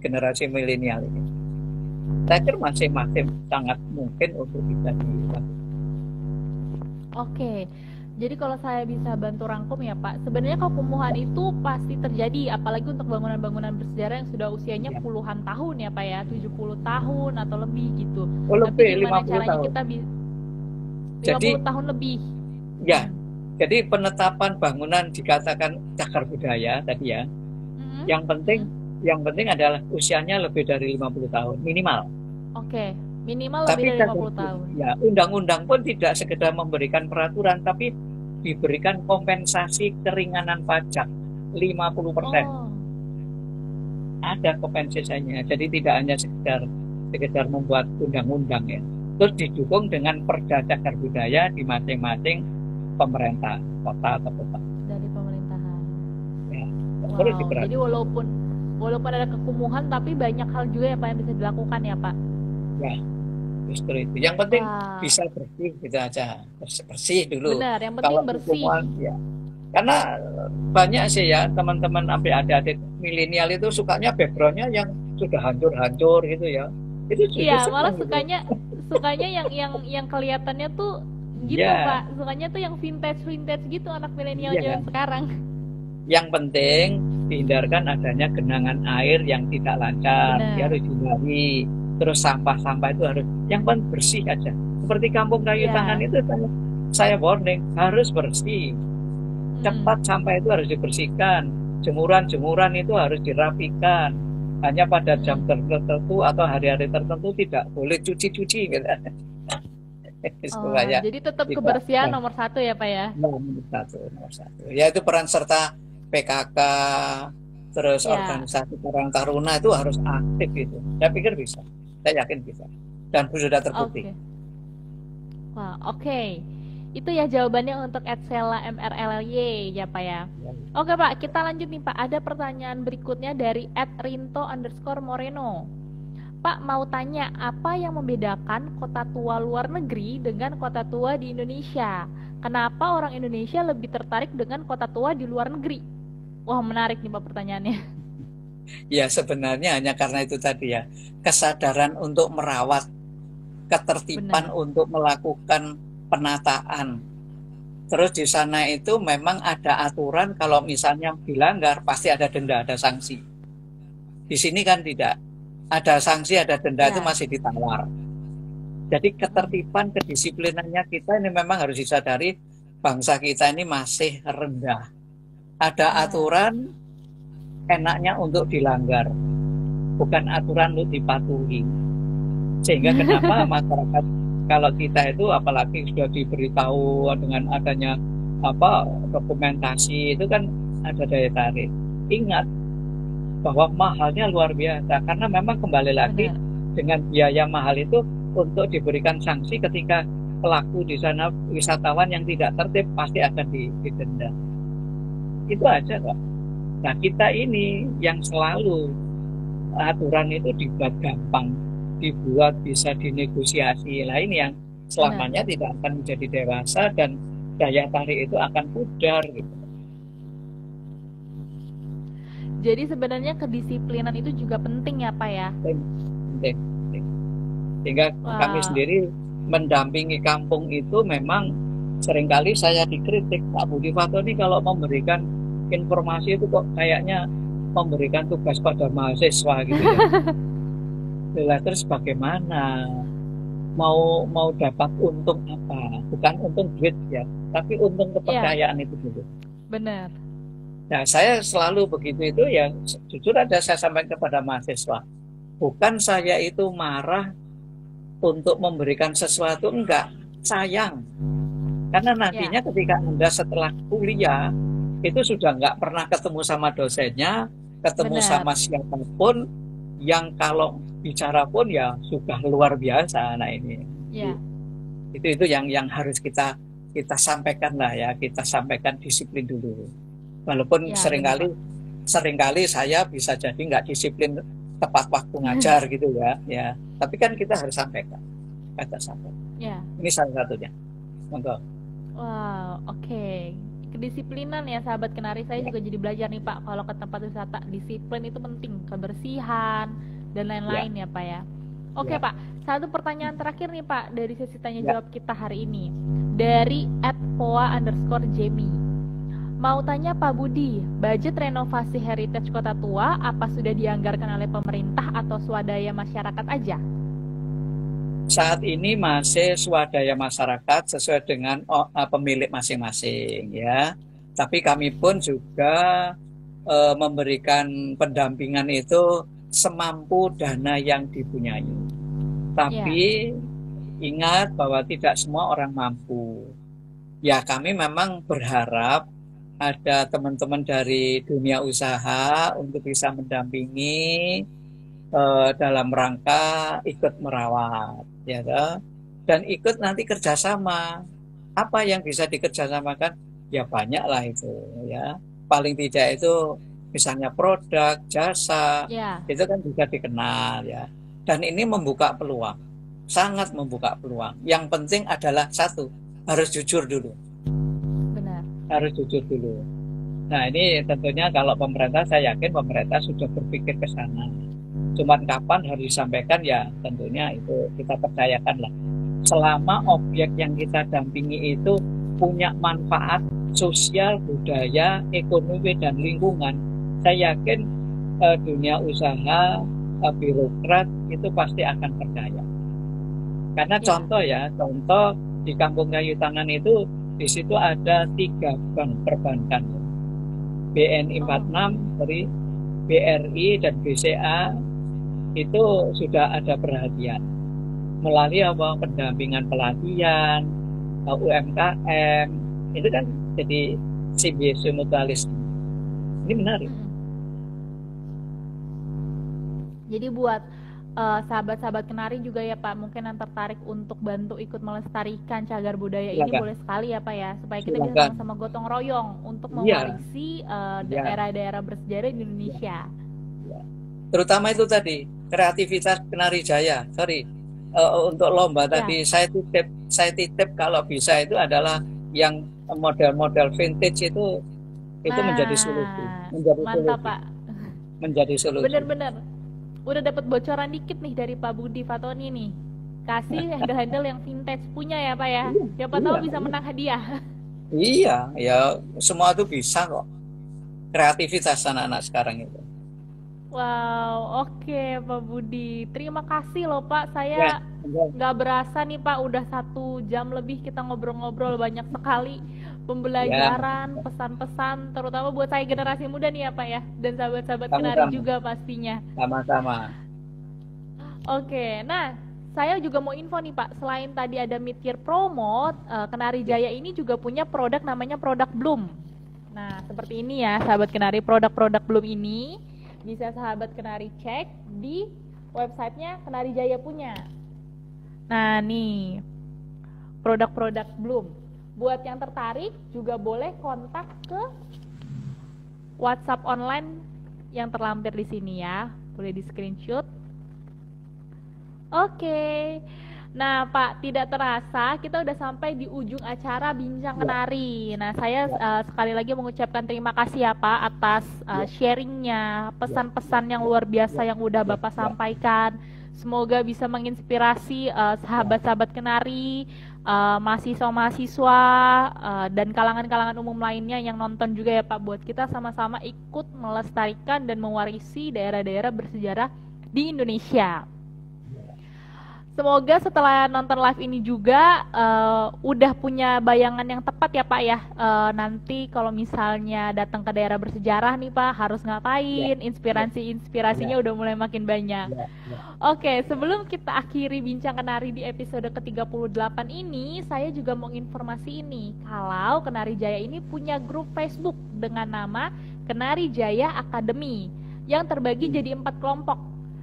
generasi milenial ini. Saya kira masing-masing sangat mungkin untuk bisa dilakukan. Oke, jadi kalau saya bisa bantu rangkum ya Pak, sebenarnya kekumuhan itu pasti terjadi, apalagi untuk bangunan-bangunan bersejarah yang sudah usianya puluhan tahun ya Pak ya, 70 tahun atau lebih gitu. Tapi gimana caranya kita bisa 50 tahun lebih? Ya, jadi penetapan bangunan dikatakan cagar budaya tadi ya. Yang penting adalah usianya lebih dari 50 tahun minimal. Oke, minimal lebih dari 50 tahun. Ya, undang-undang pun tidak sekedar memberikan peraturan, tapi diberikan kompensasi keringanan pajak 50%. Ada kompensasinya. Jadi tidak hanya sekedar membuat undang-undang ya. Terus didukung dengan perda cagar budaya di masing-masing pemerintah kota atau kota. Dari pemerintahan. Ya, jadi walaupun ada kekumuhan, tapi banyak hal juga ya Pak yang bisa dilakukan ya Pak. Ya, justru itu. Yang penting bisa bersih gitu aja. Bersih dulu. Benar, yang penting bersih. Ya. Karena banyak sih ya teman-teman sampai adik-adik milenial itu sukanya backgroundnya yang sudah hancur-hancur gitu ya. Itu malah gitu. sukanya yang kelihatannya tuh gitu Pak. Sukanya tuh yang vintage gitu anak milenial zaman sekarang. Yang penting dihindarkan adanya genangan air yang tidak lancar, dia harus dihindari. Terus sampah-sampah itu harus yang paling bersih aja. Seperti Kampung Kayu Tangan itu saya warning harus bersih. Cepat sampah itu harus dibersihkan. Jemuran-jemuran itu harus dirapikan. Hanya pada jam tertentu atau hari-hari tertentu tidak boleh cuci-cuci gitu. Jadi tetap kebersihan nomor 1 ya Pak ya? Nomor satu. Ya itu peran serta PKK, terus organisasi Karang Taruna itu harus aktif itu. Saya pikir bisa. Saya yakin bisa. Dan sudah terbukti. Oke. Itu ya jawabannya untuk @sela MRLY ya Pak ya. Oke Pak, kita lanjut nih Pak. Ada pertanyaan berikutnya dari @rinto_moreno. Pak mau tanya, apa yang membedakan kota tua luar negeri dengan kota tua di Indonesia? Kenapa orang Indonesia lebih tertarik dengan kota tua di luar negeri? Wah, menarik nih Pak pertanyaannya. Ya sebenarnya hanya karena itu tadi ya, kesadaran untuk merawat, ketertiban untuk melakukan penataan. Terus di sana itu memang ada aturan, kalau misalnya dilanggar pasti ada denda, ada sanksi. Di sini kan tidak. Ada sanksi, ada denda, itu masih ditawar. Jadi ketertiban, kedisiplinannya kita ini memang harus disadari, bangsa kita ini masih rendah. Ada aturan, enaknya untuk dilanggar, bukan aturan untuk dipatuhi. Sehingga kenapa masyarakat, kalau kita itu apalagi sudah diberitahu dengan adanya dokumentasi, itu kan ada daya tarik. Ingat bahwa mahalnya luar biasa, karena memang kembali lagi dengan biaya mahal itu untuk diberikan sanksi ketika pelaku di sana wisatawan yang tidak tertib pasti akan didenda. Itu aja kok. Nah kita ini yang selalu aturan itu dibuat gampang, dibuat bisa dinegosiasi. Nah ini yang selamanya tidak akan menjadi dewasa dan daya tarik itu akan pudar gitu. Jadi sebenarnya kedisiplinan itu juga penting ya Pak ya? Penting, penting. Sehingga kami Wah, sendiri mendampingi kampung itu memang seringkali saya dikritik, Pak Budi Fatoni kalau memberikan informasi itu kok kayaknya memberikan tugas pada mahasiswa gitu ya. Lah, terus bagaimana? Mau dapat untung apa? Bukan untung duit ya, tapi untung ya kepercayaan itu dulu. benar. Nah, saya selalu begitu itu ya, jujur ada saya sampaikan kepada mahasiswa. Bukan saya itu marah untuk memberikan sesuatu, enggak. Sayang. Karena Ya, nantinya ketika Anda setelah kuliah, itu sudah enggak pernah ketemu sama dosennya, ketemu benar. sama siapapun, yang kalau bicara pun ya sudah luar biasa. Nah ini, Ya, itu yang harus kita sampaikan lah ya, kita sampaikan disiplin dulu. Walaupun ya benar Pak. seringkali saya bisa jadi nggak disiplin tepat waktu ngajar gitu ya, ya. Tapi kan kita harus sampaikan, kita sampaikan. Ya, Ini salah satunya. Monggo. wow, oke. Kedisiplinan ya sahabat kenari, saya Ya, juga jadi belajar nih Pak, kalau ke tempat wisata disiplin itu penting, kebersihan dan ya, lain-lain ya Pak ya. Oke ya, Pak, satu pertanyaan terakhir nih Pak dari sesi tanya ya. jawab kita hari ini dari @poa_jamie. Mau tanya Pak Budi, budget renovasi heritage Kota Tua apa sudah dianggarkan oleh pemerintah atau swadaya masyarakat aja? Saat ini masih swadaya masyarakat sesuai dengan pemilik masing-masing ya. Tapi kami pun juga memberikan pendampingan itu semampu dana yang dipunyai. Ya, Tapi ingat bahwa tidak semua orang mampu. Ya, kami memang berharap ada teman-teman dari dunia usaha untuk bisa mendampingi dalam rangka ikut merawat, ya toh. Dan ikut nanti kerjasama. Apa yang bisa dikerjasamakan? Ya banyak lah itu, ya. Paling tidak itu misalnya produk, jasa, ya, itu kan bisa dikenal ya. Dan ini membuka peluang, sangat membuka peluang. Yang penting adalah satu, harus jujur dulu, benar. harus jujur dulu. Nah, ini tentunya kalau pemerintah, saya yakin pemerintah sudah berpikir ke sana. Cuman kapan harus disampaikan ya tentunya itu kita percayakan lah. Selama objek yang kita dampingi itu punya manfaat sosial, budaya, ekonomi, dan lingkungan, saya yakin dunia usaha, birokrat itu pasti akan percaya. Karena Ya, contoh di Kampung Kayu Tangan itu di situ ada 3 bank perbankan. BNI oh, 46, sorry, BRI dan BCA itu sudah ada perhatian melalui apa pendampingan pelatihan UMKM itu kan jadi simbiosis mutualisme. Ini menarik. mm-mm. Jadi buat sahabat-sahabat kenari juga ya Pak, mungkin yang tertarik untuk bantu ikut melestarikan cagar budaya ini Silakan, boleh sekali ya Pak ya, supaya kita bisa silakan. sama-sama gotong royong untuk Iya, mewarisi iya, daerah-daerah bersejarah di iya, Indonesia. iya. Terutama itu tadi kreativitas Penari Jaya. Sorry, untuk lomba Ya, tadi saya titip kalau bisa itu adalah yang model-model vintage itu menjadi solusi, nah menjadi mantap solusi, Pak. menjadi solusi. Bener-bener. Udah dapat bocoran dikit nih dari Pak Budi Fatoni nih. Kasih handle-handle yang vintage punya ya Pak ya. Iya, Siapa tahu iya, bisa iya. menang hadiah. Iya, ya semua itu bisa kok. Kreativitas anak-anak sekarang itu. Wow, oke Pak Budi. Terima kasih loh Pak. Ya, Saya enggak. nggak berasa nih Pak, udah 1 jam lebih kita ngobrol-ngobrol banyak sekali Ya, pembelajaran, pesan-pesan, terutama buat saya generasi muda nih ya Pak ya, dan sahabat-sahabat kenari sama-sama, juga pastinya. sama-sama. Oke, nah saya juga mau info nih Pak, selain tadi ada Meet Year Promote, Kenari Ya, Jaya ini juga punya produk namanya produk Bloom. Nah, seperti ini ya sahabat Kenari, produk-produk Bloom ini bisa sahabat Kenari cek di websitenya Kenari Jaya punya. Nah, nih produk-produk Bloom. Buat yang tertarik juga boleh kontak ke WhatsApp online yang terlampir di sini ya. Boleh di screenshot. Oke. Nah, Pak, tidak terasa kita udah sampai di ujung acara Bincang Kenari. Nah, saya sekali lagi mengucapkan terima kasih ya Pak atas sharingnya, pesan-pesan yang luar biasa yang udah Bapak sampaikan. Semoga bisa menginspirasi sahabat-sahabat Kenari, mahasiswa-mahasiswa, dan kalangan-kalangan umum lainnya yang nonton juga ya Pak, buat kita sama-sama ikut melestarikan dan mewarisi daerah-daerah bersejarah di Indonesia. Semoga setelah nonton live ini juga udah punya bayangan yang tepat ya Pak ya. Nanti kalau misalnya datang ke daerah bersejarah nih Pak, harus ngapain, inspirasinya udah mulai makin banyak. Oke, sebelum kita akhiri Bincang Kenari di episode ke-38 ini, saya juga mau informasi ini. Kalau Kenari Jaya ini punya grup Facebook dengan nama Kenari Jaya Academy yang terbagi jadi 4 kelompok.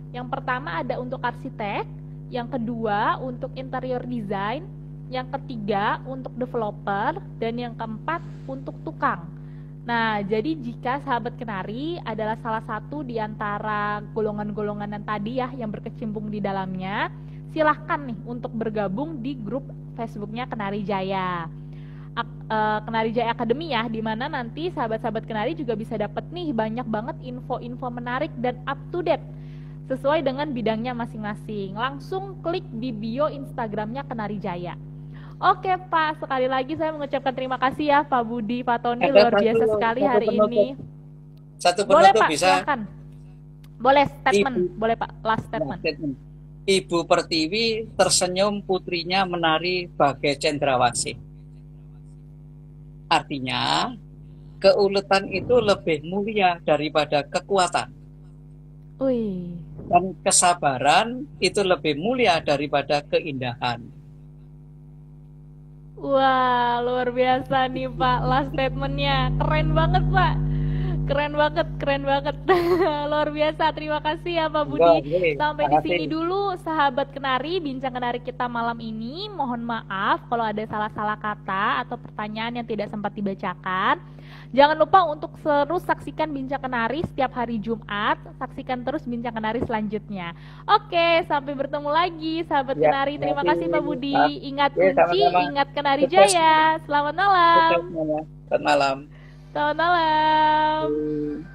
Yang pertama ada untuk arsitek, yang kedua untuk interior design, yang ketiga untuk developer, dan yang keempat untuk tukang. Nah, jadi jika sahabat Kenari adalah salah satu di antara golongan-golongan yang tadi ya yang berkecimpung di dalamnya, silahkan nih untuk bergabung di grup Facebooknya Kenari Jaya. Kenari Jaya Academy ya, dimana nanti sahabat-sahabat Kenari juga bisa dapat nih banyak banget info-info menarik dan up to date sesuai dengan bidangnya masing-masing. Langsung klik di bio Instagramnya Kenari Jaya. Oke Pak, sekali lagi saya mengucapkan terima kasih ya Pak Budi, Pak Tony, luar biasa sekali hari ini. Satu boleh penutup Pak, bisa? silakan. Boleh statement, boleh Pak, last statement. Ibu Pertiwi tersenyum, putrinya menari bagai cendrawasih. Artinya, keuletan itu lebih mulia daripada kekuatan. Wih. Dan kesabaran itu lebih mulia daripada keindahan. Wah, luar biasa nih Pak, last statementnya. Keren banget Pak. Keren banget. Luar biasa, terima kasih ya Pak Budi. Sampai di sini dulu sahabat Kenari, Bincang Kenari kita malam ini. Mohon maaf kalau ada salah-salah kata atau pertanyaan yang tidak sempat dibacakan. Jangan lupa untuk terus saksikan Bincang Kenari setiap hari Jumat. Saksikan terus Bincang Kenari selanjutnya. Oke, sampai bertemu lagi sahabat Kenari. Terima kasih Pak Budi. Ingat kunci, ingat Kenari Jaya. Selamat malam. Selamat malam. Selamat malam.